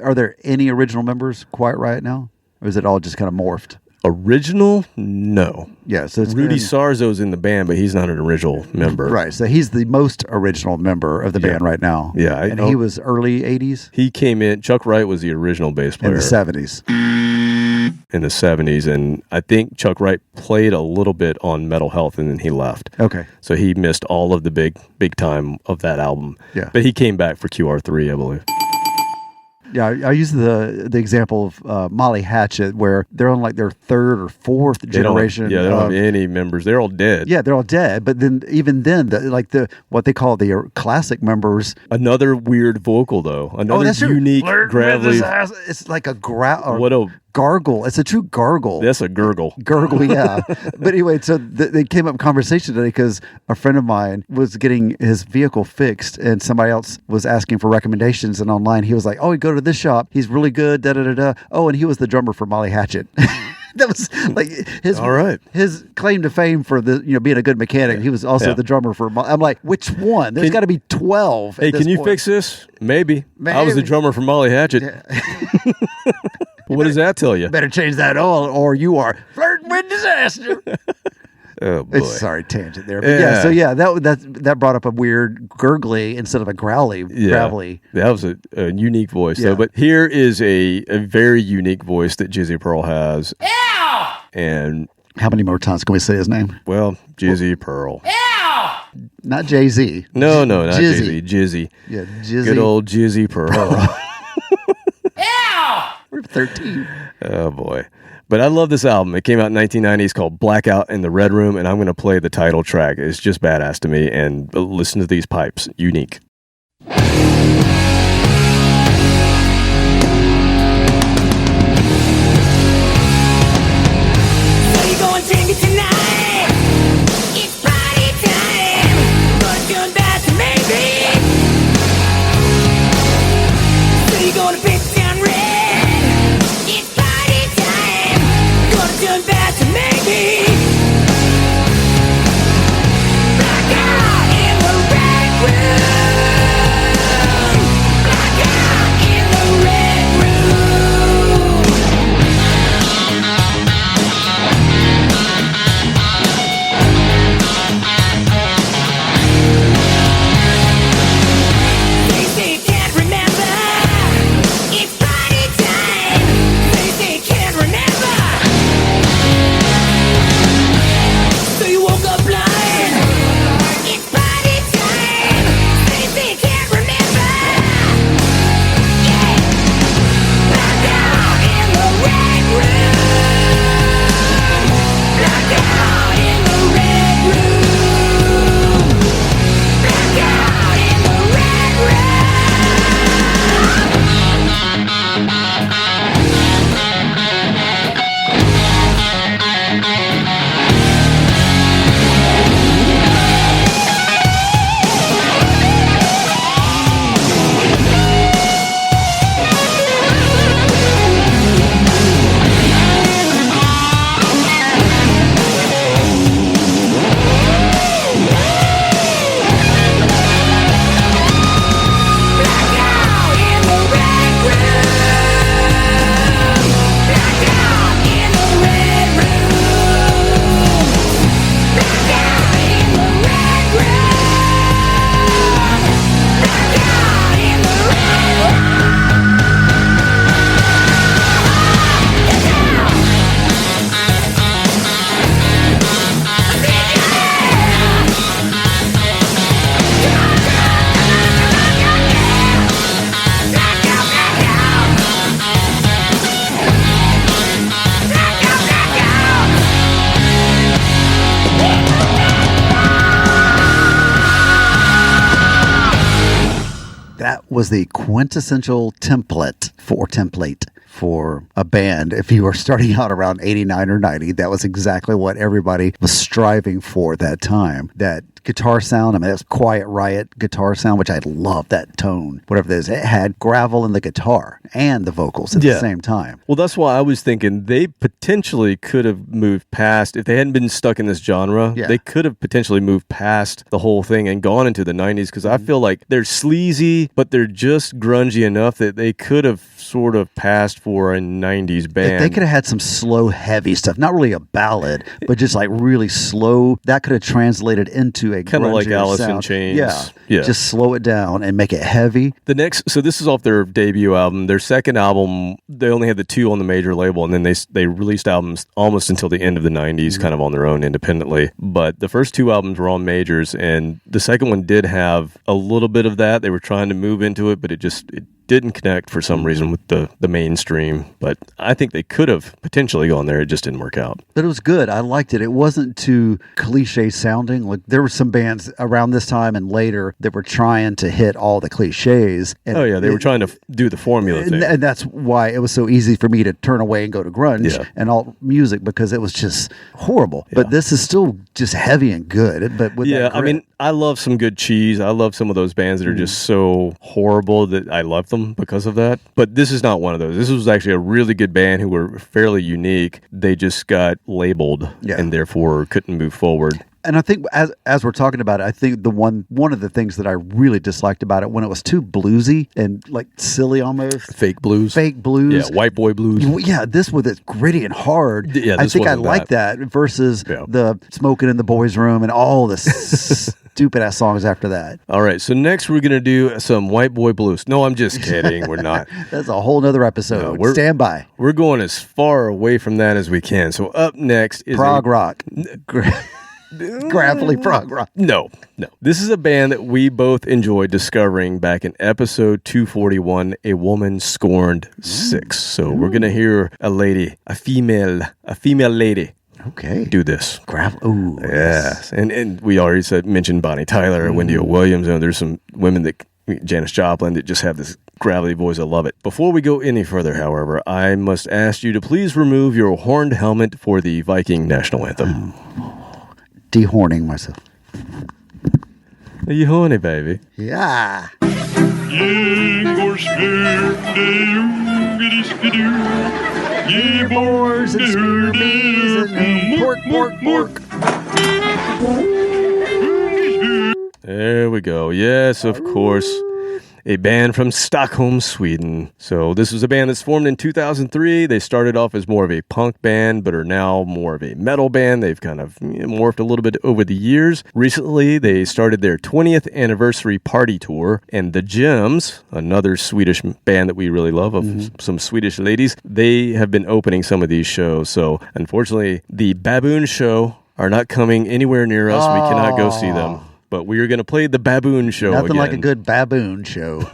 are there any original members of Quiet Riot now? Or is it all just kind of morphed? Original? No. Yeah, so it's Rudy Sarzo's in the band, but he's not an original member. Right, so he's the most original member of the band right now. Yeah. And he was early 80s? He came in, Chuck Wright was the original bass player. In the 70s. In the 70s, and I think Chuck Wright played a little bit on Metal Health, and then he left. Okay. So he missed all of the big time of that album. Yeah. But he came back for QR3, I believe. Yeah, I use the example of Molly Hatchet, where they're on like their third or fourth generation. They don't have any members. They're all dead. Yeah, they're all dead. But then, even then, what they call the classic members. Another weird vocal though. Another unique gravelly. It's like a gargle. It's a true gargle. That's a gurgle. Gurgle, yeah. But anyway, so they came up in conversation today because a friend of mine was getting his vehicle fixed, and somebody else was asking for recommendations. And online, he was like, "Oh, we go to this shop. He's really good." Da da da da. Oh, and he was the drummer for Molly Hatchet. That was like his claim to fame for being a good mechanic. He was also the drummer for. I'm like, which one? There's got to be 12. Hey, can you fix this? Maybe. I was the drummer for Molly Hatchet. Yeah. What does that tell you? Better change that oil, or you are flirting with disaster. Oh boy! Sorry, tangent there. But that brought up a weird gurgly instead of a gravelly. That was a unique voice, though. But here is a very unique voice that Jizzy Pearl has. Ow! And how many more times can we say his name? Well, Jizzy Pearl. Ow! Not Jay-Z. No, not Jizzy. Jizzy. Yeah, Jizzy. Good old Jizzy Pearl. Ow! We're 13. Oh boy. But I love this album. It came out in 1990. It's called Blackout in the Red Room, and I'm going to play the title track. It's just badass to me, and listen to these pipes. Unique. Was the quintessential template for a band. If you were starting out around 89 or 90, that was exactly what everybody was striving for that time. That guitar sound, I mean, that was Quiet Riot guitar sound, which I love that tone. Whatever it is, it had gravel in the guitar and the vocals at the same time. Well, that's why I was thinking they potentially could have moved past, if they hadn't been stuck in this genre, they could have potentially moved past the whole thing and gone into the 90s, because I feel like they're sleazy, but they're just grungy enough that they could have sort of passed for a 90s band. If they could have had some slow, heavy stuff, not really a ballad, but just like really slow, that could have translated into a kind of like Alice sound. in Chains. Yeah, just slow it down and make it heavy. So this is off their debut album. Their second album, they only had the two on the major label, and then they released albums almost until the end of the 90s, kind of on their own independently. But the first two albums were on majors, and the second one did have a little bit of that. They were trying to move into it, but it didn't connect for some reason with the mainstream, but I think they could have potentially gone there. It just didn't work out. But it was good. I liked it. It wasn't too cliche sounding. Like there were some bands around this time and later that were trying to hit all the cliches. And they were trying to do the formula thing. And that's why it was so easy for me to turn away and go to grunge and alt music, because it was just horrible. Yeah. But this is still just heavy and good. But with that I mean, I love some good Cheese. I love some of those bands that are just so horrible that I love them because of that. But this is not one of those. This was actually a really good band who were fairly unique. They just got labeled and therefore couldn't move forward. And I think as we're talking about it, I think one of the things that I really disliked about it when it was too bluesy and like silly almost. Fake blues. Yeah, white boy blues. Yeah, this with it gritty and hard. Yeah, I think I like that versus the smoking in the boys' room and all the stupid ass songs after that. All right, so next we're going to do some white boy blues. No, I'm just kidding. We're not. That's a whole nother episode. Stand by. We're going as far away from that as we can. So up next is prog rock. Gravelly prog rock. No. This is a band that we both enjoyed discovering back in episode 241, A Woman Scorned 6. So we're going to hear a female lady. Okay. Do this. Ooh. Yes. And we already mentioned Bonnie Tyler, Wendy O. Williams. And there's some women Janis Joplin, that just have this gravelly voice. I love it. Before we go any further, however, I must ask you to please remove your horned helmet for the Viking national anthem. Dehorning myself. Are you horny, baby? Yeah. Boars and scurvies and pork. There we go. Yes, of course. A band from Stockholm, Sweden. So this was a band that's formed in 2003. They started off as more of a punk band, but are now more of a metal band. They've kind of morphed a little bit over the years. Recently, they started their 20th anniversary party tour, and the Gems, another Swedish band that we really love, of some Swedish ladies, they have been opening some of these shows. So unfortunately, the Baboon Show are not coming anywhere near us. We cannot go see them. But we are going to play the Baboon Show Nothing again. like a good baboon show.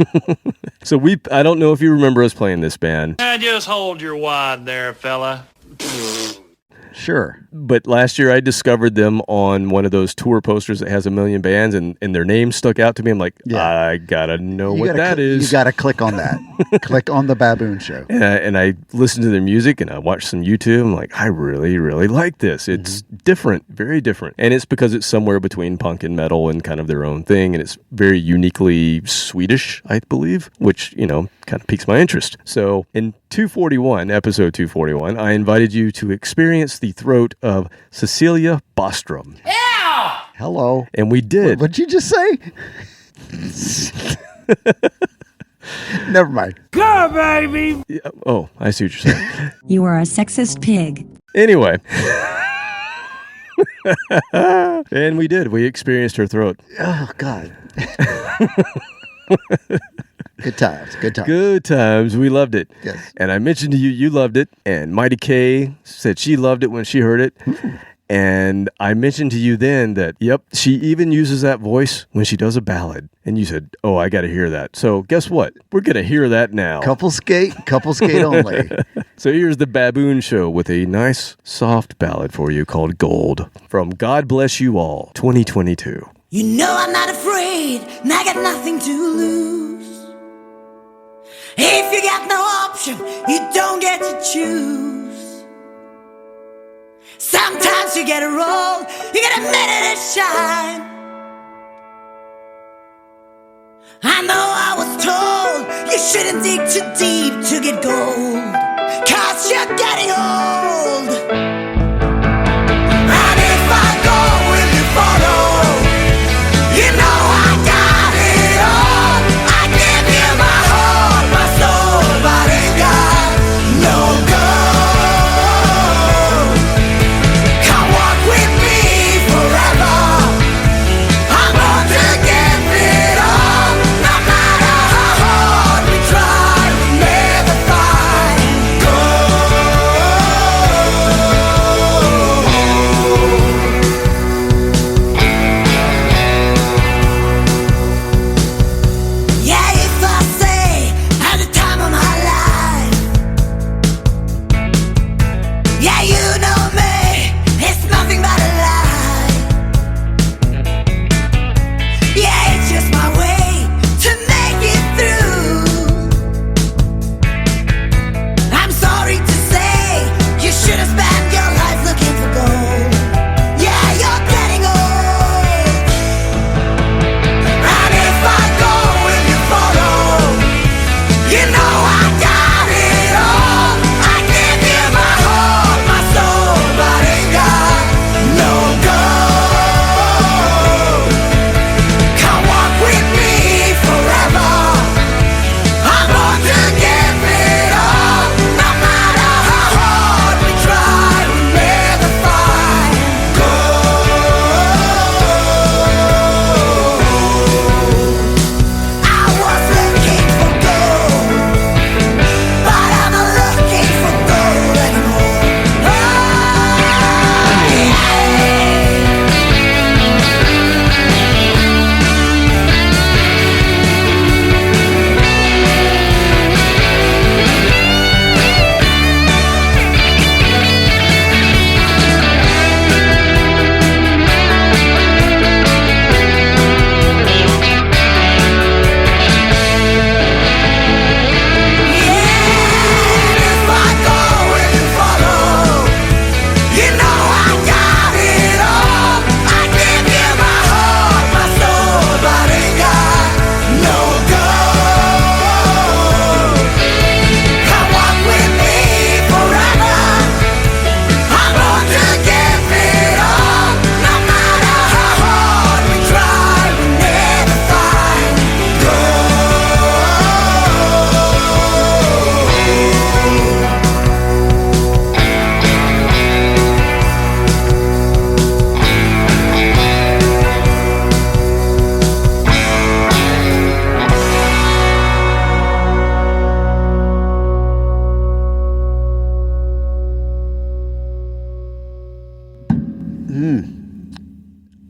So I don't know if you remember us playing this band. Just hold your wad there, fella. Sure. But last year I discovered them on one of those tour posters that has a million bands, and their name stuck out to me. I'm like, I gotta know what that is. You gotta click on that. Click on the Baboon Show. And I listened to their music and I watched some YouTube. I'm like, I really, really like this. It's different, very different. And it's because it's somewhere between punk and metal and kind of their own thing. And it's very uniquely Swedish, I believe, which, kind of piques my interest. So in episode 241, I invited you to experience the throat of Cecilia Bostrom. Yeah! Hello. And we did. What'd you just say? Never mind. Go, baby! Yeah, oh, I see what you're saying. You are a sexist pig. Anyway. And we did. We experienced her throat. Oh, God. Good times. Good times. We loved it. Yes. And I mentioned to you, you loved it. And Mighty K said she loved it when she heard it. And I mentioned to you then that, she even uses that voice when she does a ballad. And you said, oh, I got to hear that. So guess what? We're going to hear that now. Couple skate only. So here's the Baboon Show with a nice, soft ballad for you called Gold from God Bless You All 2022. You know I'm not afraid, and I got nothing to lose. If you got no option, you don't get to choose. Sometimes you get a roll, you get a minute to shine. I know I was told you shouldn't dig too deep to get gold, 'cause you're getting old. And if I go, will you follow? You know I got it all. I give you my heart, my soul, but ain't got no gold. Come walk with me forever. I'm going to give it all. No matter how hard we try, we'll never find gold.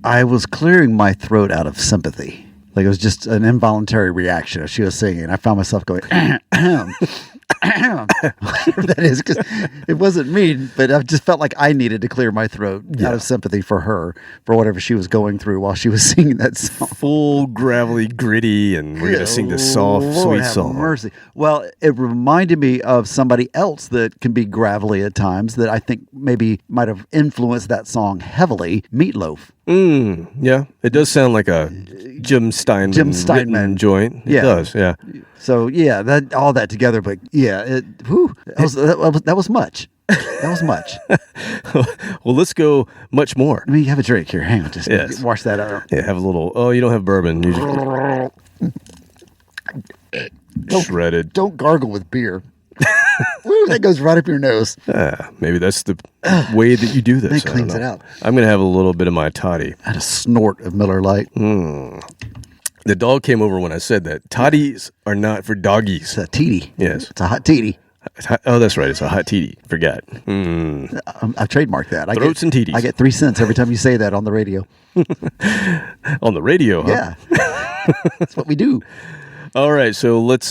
I was clearing my throat out of sympathy. Like it was just an involuntary reaction as she was singing. I found myself going, whatever that is, because it wasn't me, but I just felt like I needed to clear my throat out of sympathy for her, for whatever she was going through while she was singing that song. Full gravelly, gritty, and we're going to sing this soft, Lord sweet have song. Mercy. Well, it reminded me of somebody else that can be gravelly at times that I think maybe might have influenced that song heavily, Meatloaf. Yeah, it does sound like a Jim Steinman joint. It does, yeah. So yeah, that all that together, but yeah, that was much. That was much. Well, let's go much more. I mean, you have a drink here. Hang on, just wash that out. Yeah, have a little. Oh, you don't have bourbon. You just shredded. Don't gargle with beer. Woo, that goes right up your nose. Maybe that's the way that you do this. That cleans it out. I'm going to have a little bit of my toddy. I had a snort of Miller Lite. The dog came over when I said that. Toddies are not for doggies. It's a teety. Yes. It's a hot teety. Oh, that's right. It's a hot teety. Forgot. I've trademarked that. Throats and teeties. I get 3 cents every time you say that on the radio. On the radio, huh? Yeah. That's what we do. All right, so let's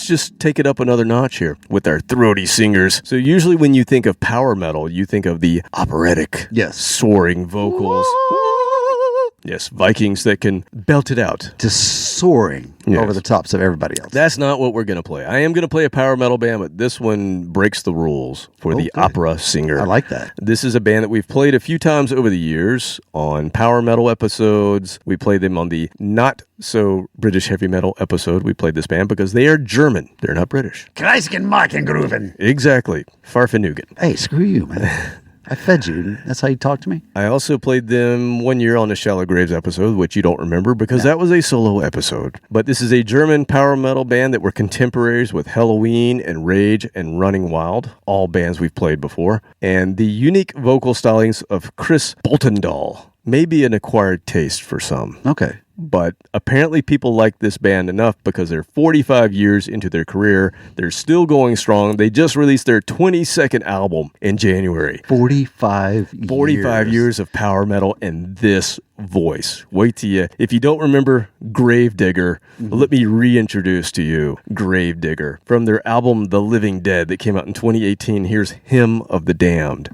just take it up another notch here with our throaty singers. So usually when you think of power metal, you think of the operatic, soaring vocals. Yes, Vikings that can belt it out. Just soaring over the tops of everybody else. That's not what we're going to play. I am going to play a power metal band, but this one breaks the rules for the opera singer. I like that. This is a band that we've played a few times over the years on power metal episodes. We played them on the not so British heavy metal episode. We played this band because they are German. They're not British. Kreisken Markengruven. Exactly. Farfenugen. Hey, screw you, man. I fed you. That's how you talk to me? I also played them 1 year on the Shallow Graves episode, which you don't remember because that was a solo episode. But this is a German power metal band that were contemporaries with Halloween and Rage and Running Wild, all bands we've played before. And the unique vocal stylings of Chris Boltendahl may be an acquired taste for some. Okay. But apparently people like this band enough because they're 45 years into their career. They're still going strong. They just released their 22nd album in January. 45 years of power metal and this voice. Wait till you, if you don't remember Gravedigger, let me reintroduce to you Gravedigger. From their album The Living Dead that came out in 2018, here's Hymn of the Damned.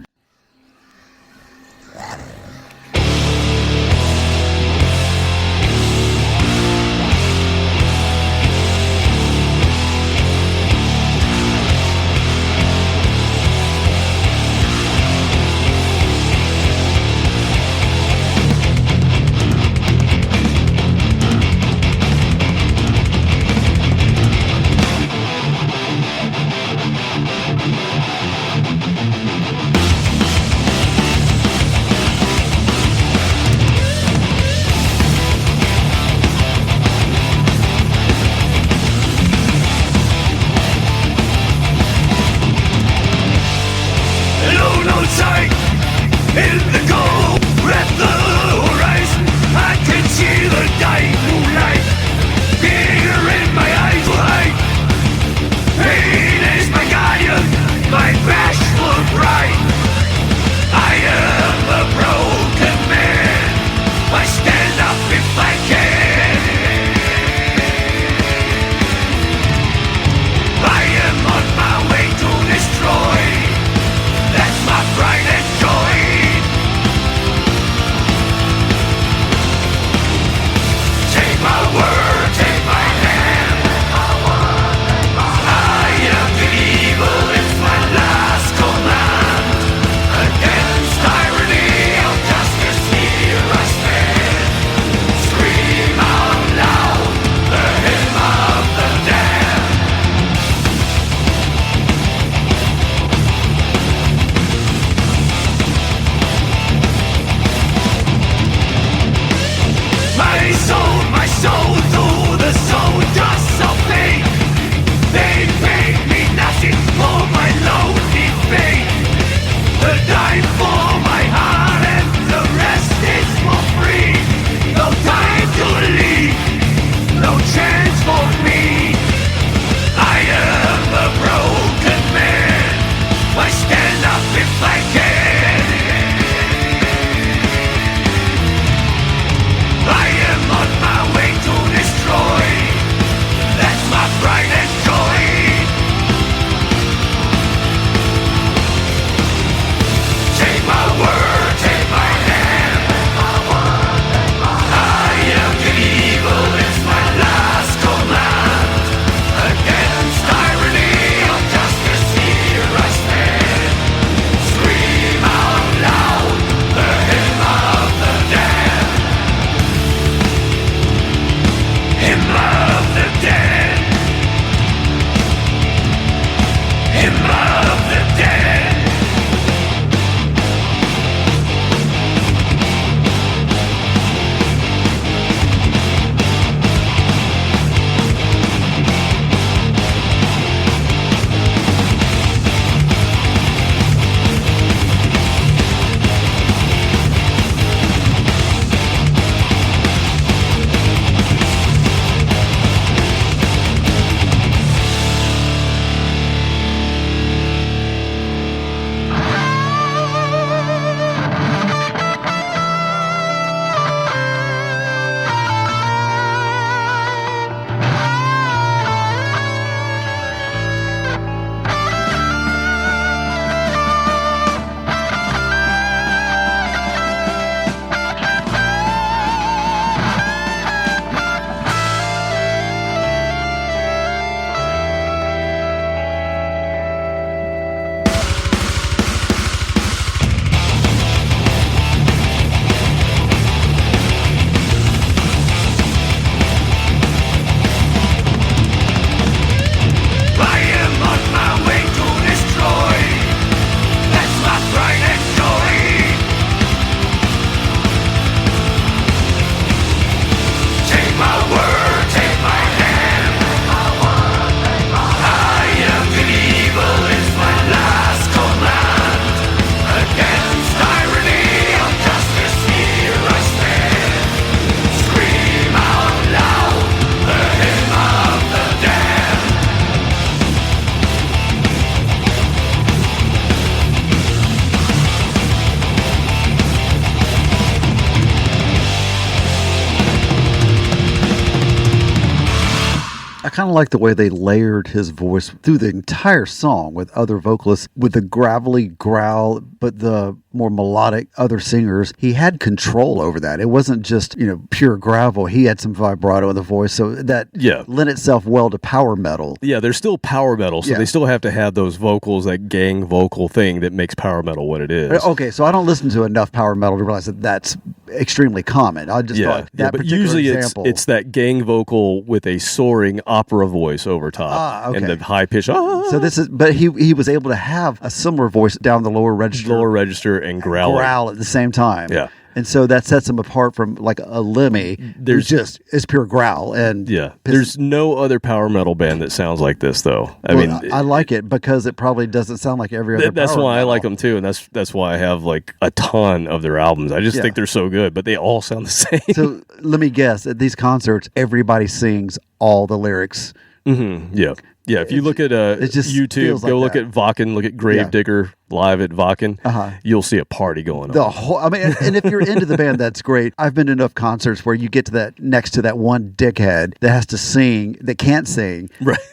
I kind of like the way they layered his voice through the entire song with other vocalists, with the gravelly growl, but the more melodic other singers. He had control over that. It wasn't just, pure gravel. He had some vibrato in the voice, so that lent itself well to power metal. Yeah, they're still power metal, so they still have to have those vocals, that gang vocal thing that makes power metal what it is. Okay, so I don't listen to enough power metal to realize that that's extremely common. I just thought that but particular usually example. it's that gang vocal with a soaring opera voice over top and the high pitch. So this is, but he was able to have a similar voice down the lower register and growl at the same time. Yeah. And so that sets him apart from like a Lemmy. It's pure growl. And there's no other power metal band that sounds like this, though. I like it because it probably doesn't sound like every other. That's power why metal. I like them too, and that's why I have like a ton of their albums. I just think they're so good, but they all sound the same. So let me guess: at these concerts, everybody sings all the lyrics. Mm-hmm. Yeah. Yeah, if you look at YouTube, go look at Wacken, look at Gravedigger live at Wacken, you'll see a party going on. And if you're into the band, that's great. I've been to enough concerts where you get to that next to that one dickhead that has to sing, that can't sing,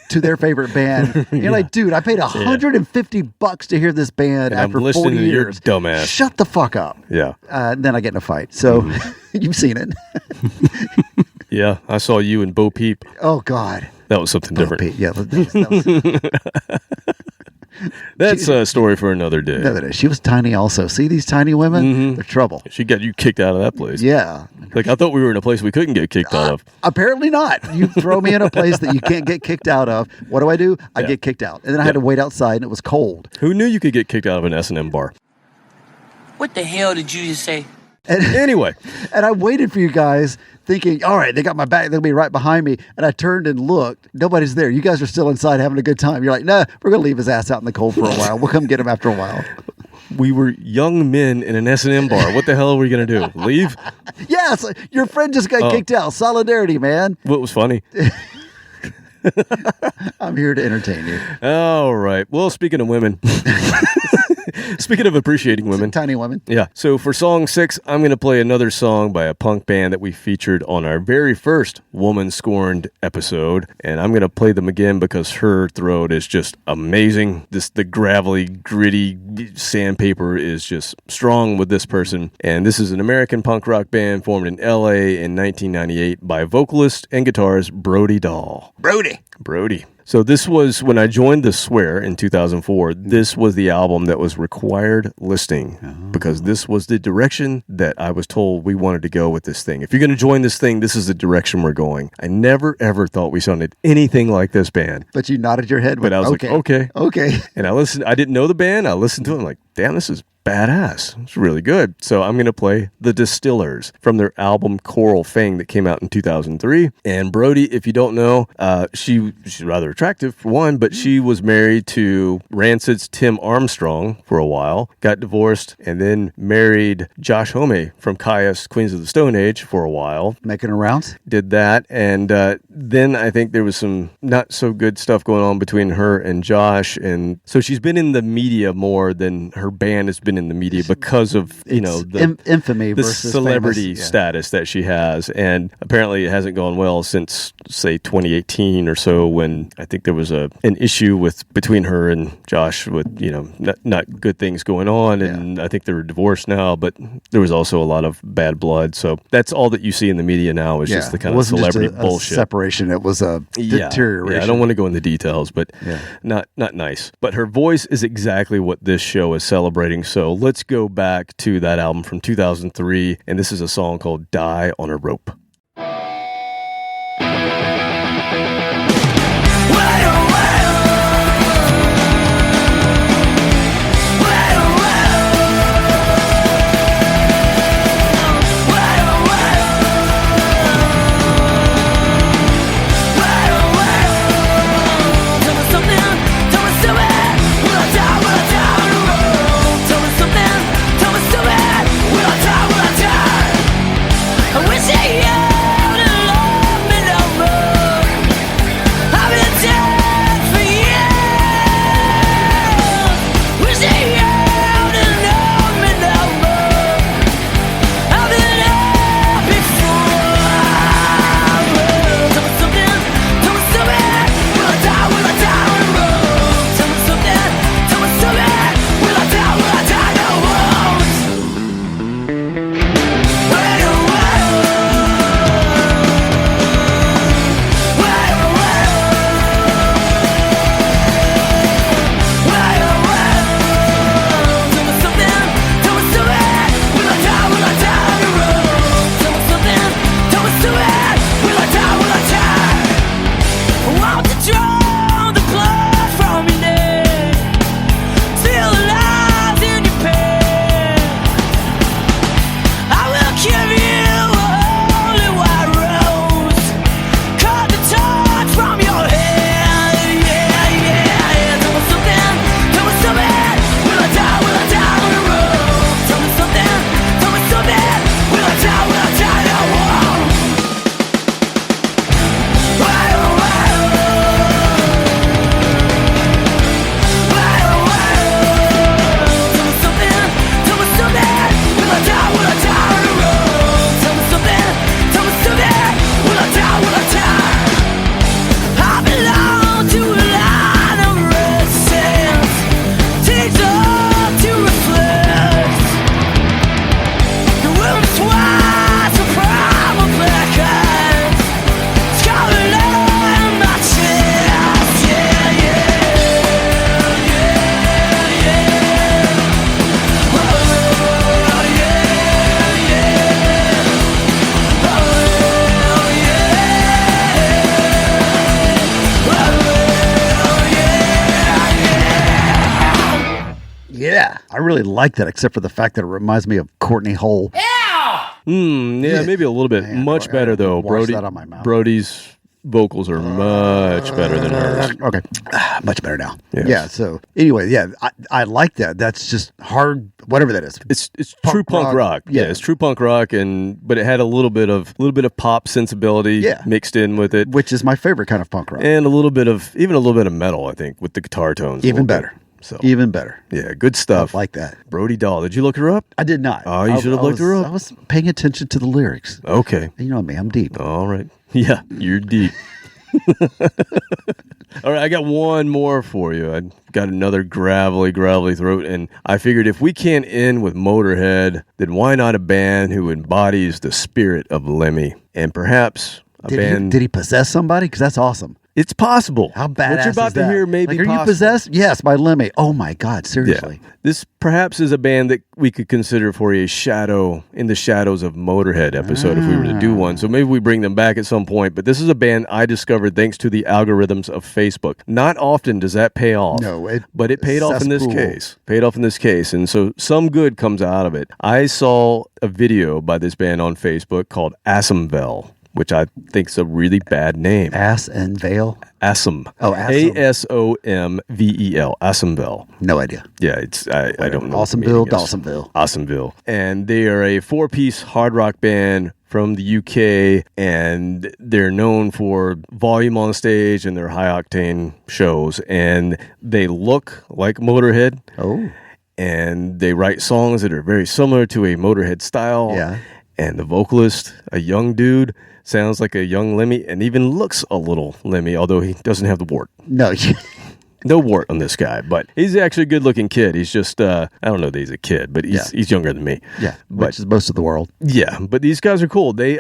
to their favorite band. You're like, dude, I paid $150 to hear this band and after I'm listening 40 to your years. Dumbass. Shut the fuck up. Yeah. Then I get in a fight. So you've seen it. Yeah, I saw you and Bo Peep. Oh, God. That was something different. Peep. Yeah, that was... That's a story for another day. She was tiny also. See these tiny women? They're trouble. She got you kicked out of that place. Yeah. Like, I thought we were in a place we couldn't get kicked out of. Apparently not. You throw me in a place that you can't get kicked out of. What do? I get kicked out. And then I had to wait outside and it was cold. Who knew you could get kicked out of an S&M bar? What the hell did you just say? And anyway. And I waited for you guys thinking, all right, they got my back. They'll be right behind me. And I turned and looked. Nobody's there. You guys are still inside having a good time. You're like, nah, we're going to leave his ass out in the cold for a while. We'll come get him after a while. We were young men in an S&M bar. What the hell are we going to do? Leave? Yes. Your friend just got kicked out. Solidarity, man. What was funny? I'm here to entertain you. All right. Well, speaking of women... Speaking of appreciating women. Tiny women. Yeah. So for song 6, I'm going to play another song by a punk band that we featured on our very first Woman Scorned episode. And I'm going to play them again because her throat is just amazing. The gravelly, gritty sandpaper is just strong with this person. And this is an American punk rock band formed in L.A. in 1998 by vocalist and guitarist Brody Dahl. Brody. So this was, when I joined The Swear in 2004, this was the album that was required listing because this was the direction that I was told we wanted to go with this thing. If you're going to join this thing, this is the direction we're going. I never, ever thought we sounded anything like this band. But you nodded your head. But I was like, okay. And I didn't know the band. I listened to it. I'm like, damn, this is badass. It's really good. So I'm going to play The Distillers from their album Coral Fang that came out in 2003. And Brody, if you don't know, she's rather attractive for one, but she was married to Rancid's Tim Armstrong for a while, got divorced, and then married Josh Homme from Caius, Queens of the Stone Age for a while. Making a rounds? Did that. And then I think there was some not so good stuff going on between her and Josh. And so she's been in the media more than her band has been in the media because of the infamy, the versus celebrity famous, status that she has, and apparently it hasn't gone well since say 2018 or so, when I think there was an issue between her and Josh with not good things going on, and I think they're divorced now, but there was also a lot of bad blood. So that's all that you see in the media now is just the kind of celebrity bullshit. Separation. It was a deterioration. Yeah, I don't want to go into details, but not nice. But her voice is exactly what this show is celebrating. So let's go back to that album from 2003, and this is a song called Die on a Rope. I wish I Yeah, I really like that, except for the fact that it reminds me of Courtney Hole. Yeah, maybe a little bit. Man, much better, though. wash that on my mouth. Brody's vocals are much better than hers. Okay. Much better now. Yes. Yeah, so anyway, yeah, I like that. That's just hard, whatever that is. It's true punk rock. Yeah, it's true punk rock, but it had a little bit of pop sensibility mixed in with it, which is my favorite kind of punk rock. And a little bit of metal, I think, with the guitar tones. Even better. So even better. Yeah, good stuff. I like that. Brody Dahl. Did you look her up? I did not. Oh, you should have looked her up. I was paying attention to the lyrics. Okay. You know me, I'm deep. All right. Yeah, you're deep. All right, I got one more for you. I got another gravelly throat, and I figured if we can't end with Motorhead, then why not a band who embodies the spirit of Lemmy? And perhaps a band... Did he possess somebody? Because that's awesome. It's possible. How badass what you're about is to that? hear may be Are possible. you possessed? Yes, by Lemmy. Oh my God, seriously. Yeah. This perhaps is a band that we could consider for a shadow in the shadows of Motorhead episode if we were to do one. So maybe we bring them back at some point. But this is a band I discovered thanks to the algorithms of Facebook. Not often does that pay off. No, but it paid off in this case. Paid off in this case. And so some good comes out of it. I saw a video by this band on Facebook called Asomvel, which I think is a really bad name. Ass and Veil? Asom. Oh, Asom. Asomvel. Asomvel. No idea. Yeah, it's I don't know. Awesomeville. And they are a 4-piece hard rock band from the UK, and they're known for volume on stage and their high octane shows. And they look like Motorhead. Oh. And they write songs that are very similar to a Motorhead style. Yeah. And the vocalist, a young dude, sounds like a young Lemmy and even looks a little Lemmy, although he doesn't have the wart. No. No wart on this guy, but he's actually a good-looking kid. He's just, I don't know that he's a kid, but he's younger than me. Yeah, which is most of the world. Yeah, but these guys are cool. They're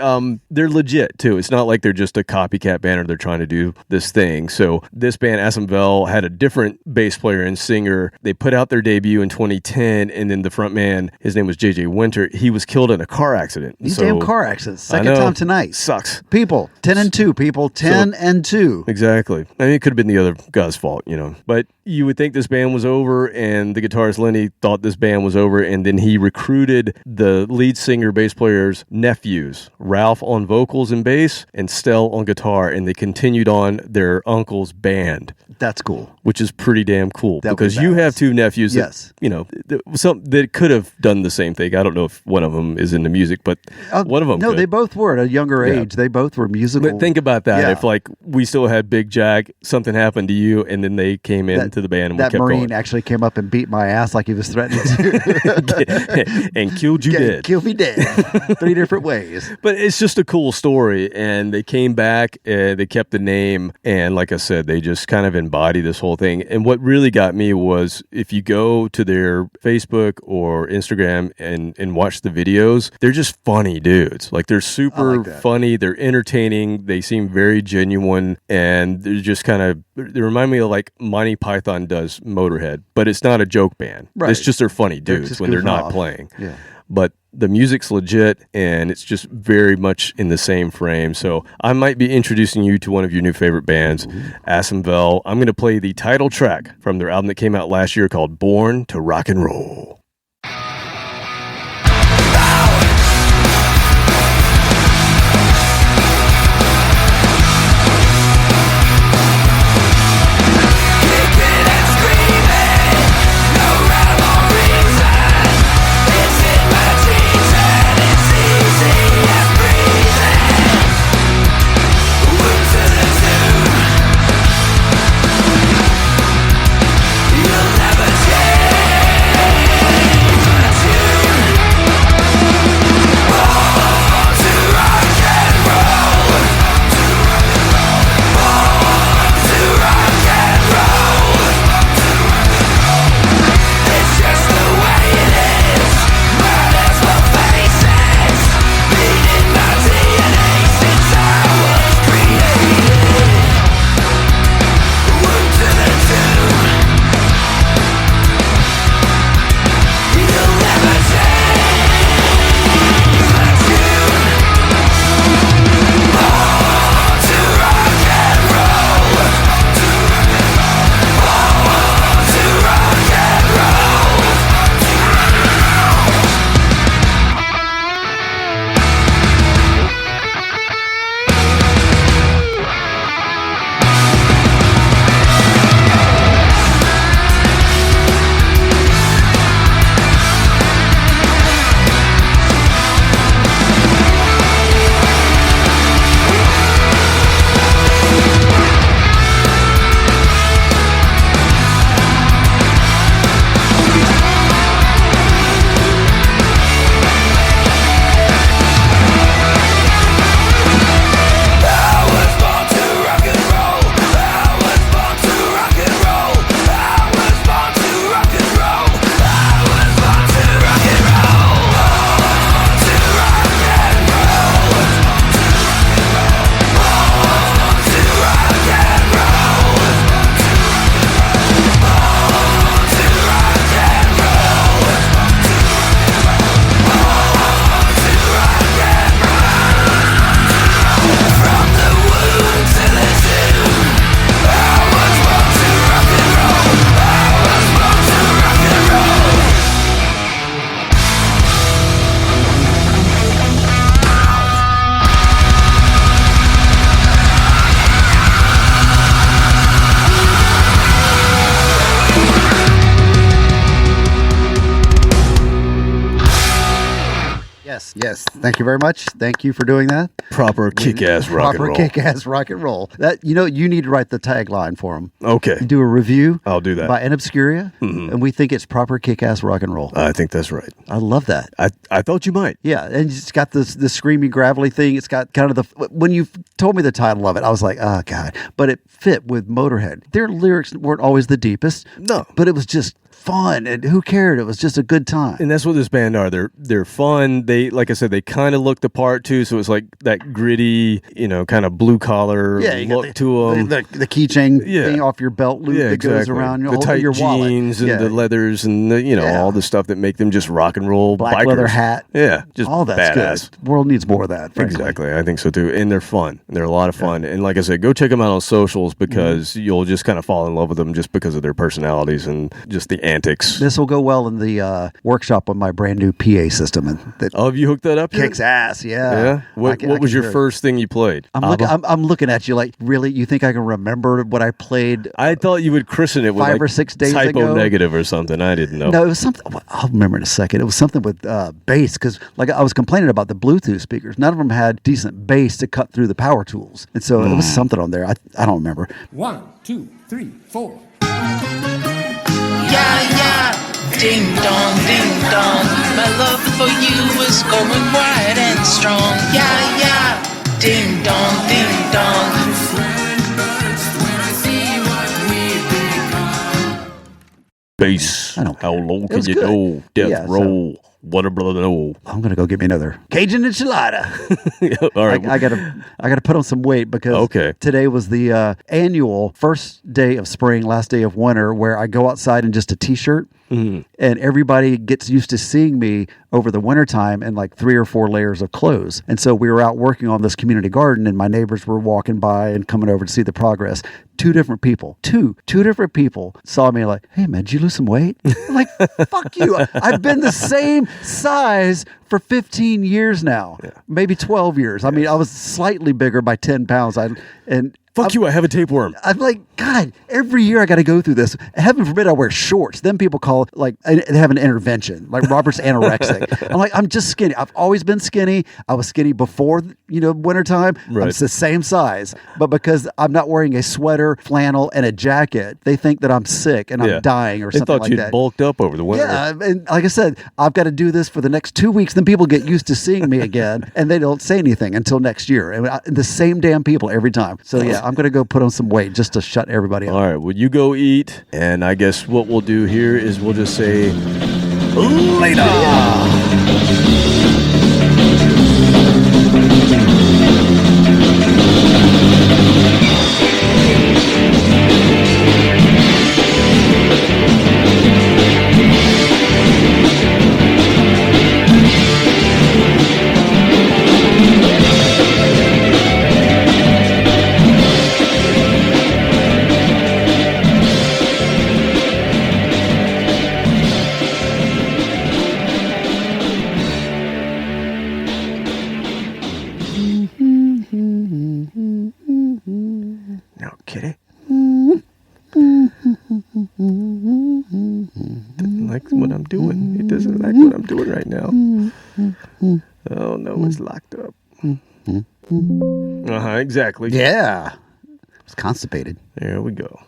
legit, too. It's not like they're just a copycat band or they're trying to do this thing. So this band, Asomvel, had a different bass player and singer. They put out their debut in 2010, and then the front man, his name was JJ Winter, he was killed in a car accident. These damn car accidents. Second time tonight. Sucks. People, 10 and 2, people. 10 and 2. Exactly. I mean, it could have been the other guy's fault, you know. But you would think this band was over, and the guitarist Lenny thought this band was over, and then he recruited the lead singer, bass player's nephews, Ralph on vocals and bass, and Stell on guitar, and they continued on their uncle's band. That's cool. Which is pretty damn cool, that because you have two nephews that, yes. you know, that could have done the same thing. I don't know if one of them is into music, but one of them No, could. they both were at a younger age. They both were musical. But think about that. Yeah. If, like, we still had Big Jack, something happened to you, and then they came into the band and we that kept Marine going. actually came up and beat my ass like he was threatening to. And killed you dead. Killed me dead. 3 different ways. But it's just a cool story, and they came back, they kept the name, and like I said, they just kind of embody this whole thing. And what really got me was if you go to their Facebook or Instagram and watch the videos, they're just funny dudes. Like, they're super funny, they're entertaining, they seem very genuine, and they're just kind of, they remind me of like Monty Python does Motorhead, but it's not a joke band. Right. It's just they're funny dudes when they're not playing. Yeah. But the music's legit, and it's just very much in the same frame. So I might be introducing you to one of your new favorite bands, Asomvel. I'm going to play the title track from their album that came out last year called Born to Rock and Roll. You'll never change. Yes. Thank you very much. Thank you for doing that. Proper kick-ass rock and roll. Proper kick-ass rock and roll. That you need to write the tagline for them. Okay. Do a review. I'll do that. By InObscuria, and we think it's proper kick-ass rock and roll. I think that's right. I love that. I thought you might. Yeah, and it's got the screamy, gravelly thing. It's got kind of when you told me the title of it, I was like, oh, God. But it fit with Motorhead. Their lyrics weren't always the deepest. No. But it was just fun, and who cared? It was just a good time. And that's what this band are. They're fun. They, like I said, they kind of look the part too. So it's like that gritty, kind of blue collar look to them. The keychain thing off your belt loop that goes around the tight your wallet. jeans and the leathers and all the stuff that make them just rock and roll. Black bikers. leather hat. Yeah, just all that's badass. good. The world needs more of that. Frankly. Exactly, I think so too. And they're fun. They're a lot of fun. And like I said, go check them out on socials because you'll just kind of fall in love with them just because of their personalities and just the antics. This will go well in the workshop with my brand new PA system. And have you hooked that up yet? Kicks ass, yeah. Yeah. What was your first thing you played? I'm looking at you like, really? You think I can remember what I played? I thought you would christen it with 5 or 6 days typo ago. negative or something. I didn't know. No, it was something. I'll remember in a second. It was something with bass because, like, I was complaining about the Bluetooth speakers. None of them had decent bass to cut through the power tools, and so it was something on there. I don't remember. 1, 2, 3, 4. Yeah. Ding dong, my love for you is going wide and strong. Yeah, ding dong. Bass. How low can you go? Death roll. What a brother no. I'm gonna go get me another Cajun enchilada. All right, I gotta put on some weight because today was the annual first day of spring, last day of winter, where I go outside in just a t-shirt. Mm-hmm. And everybody gets used to seeing me over the wintertime in like 3 or 4 layers of clothes. And so we were out working on this community garden, and my neighbors were walking by and coming over to see the progress. Two different people saw me like, hey man, did you lose some weight? I'm like, fuck you. I've been the same size for 15 years now, maybe 12 years. I mean, I was slightly bigger by 10 pounds. Fuck you, I have a tapeworm. I'm like, God, every year I got to go through this. Heaven forbid I wear shorts. Then people call it like, they have an intervention. Like Robert's anorexic. I'm like, I'm just skinny. I've always been skinny. I was skinny before, wintertime. Right. I'm the same size. But because I'm not wearing a sweater, flannel, and a jacket, they think that I'm sick and I'm dying or something like that. They thought you'd bulked up over the winter. Yeah, and like I said, I've got to do this for the next 2 weeks. Then people get used to seeing me again, and they don't say anything until next year. And the same damn people every time. So yeah, I'm going to go put on some weight just to shut everybody up. All right, well, you go eat, and I guess what we'll do here is we'll just say later. Locked up. Exactly. Yeah. It's constipated. There we go.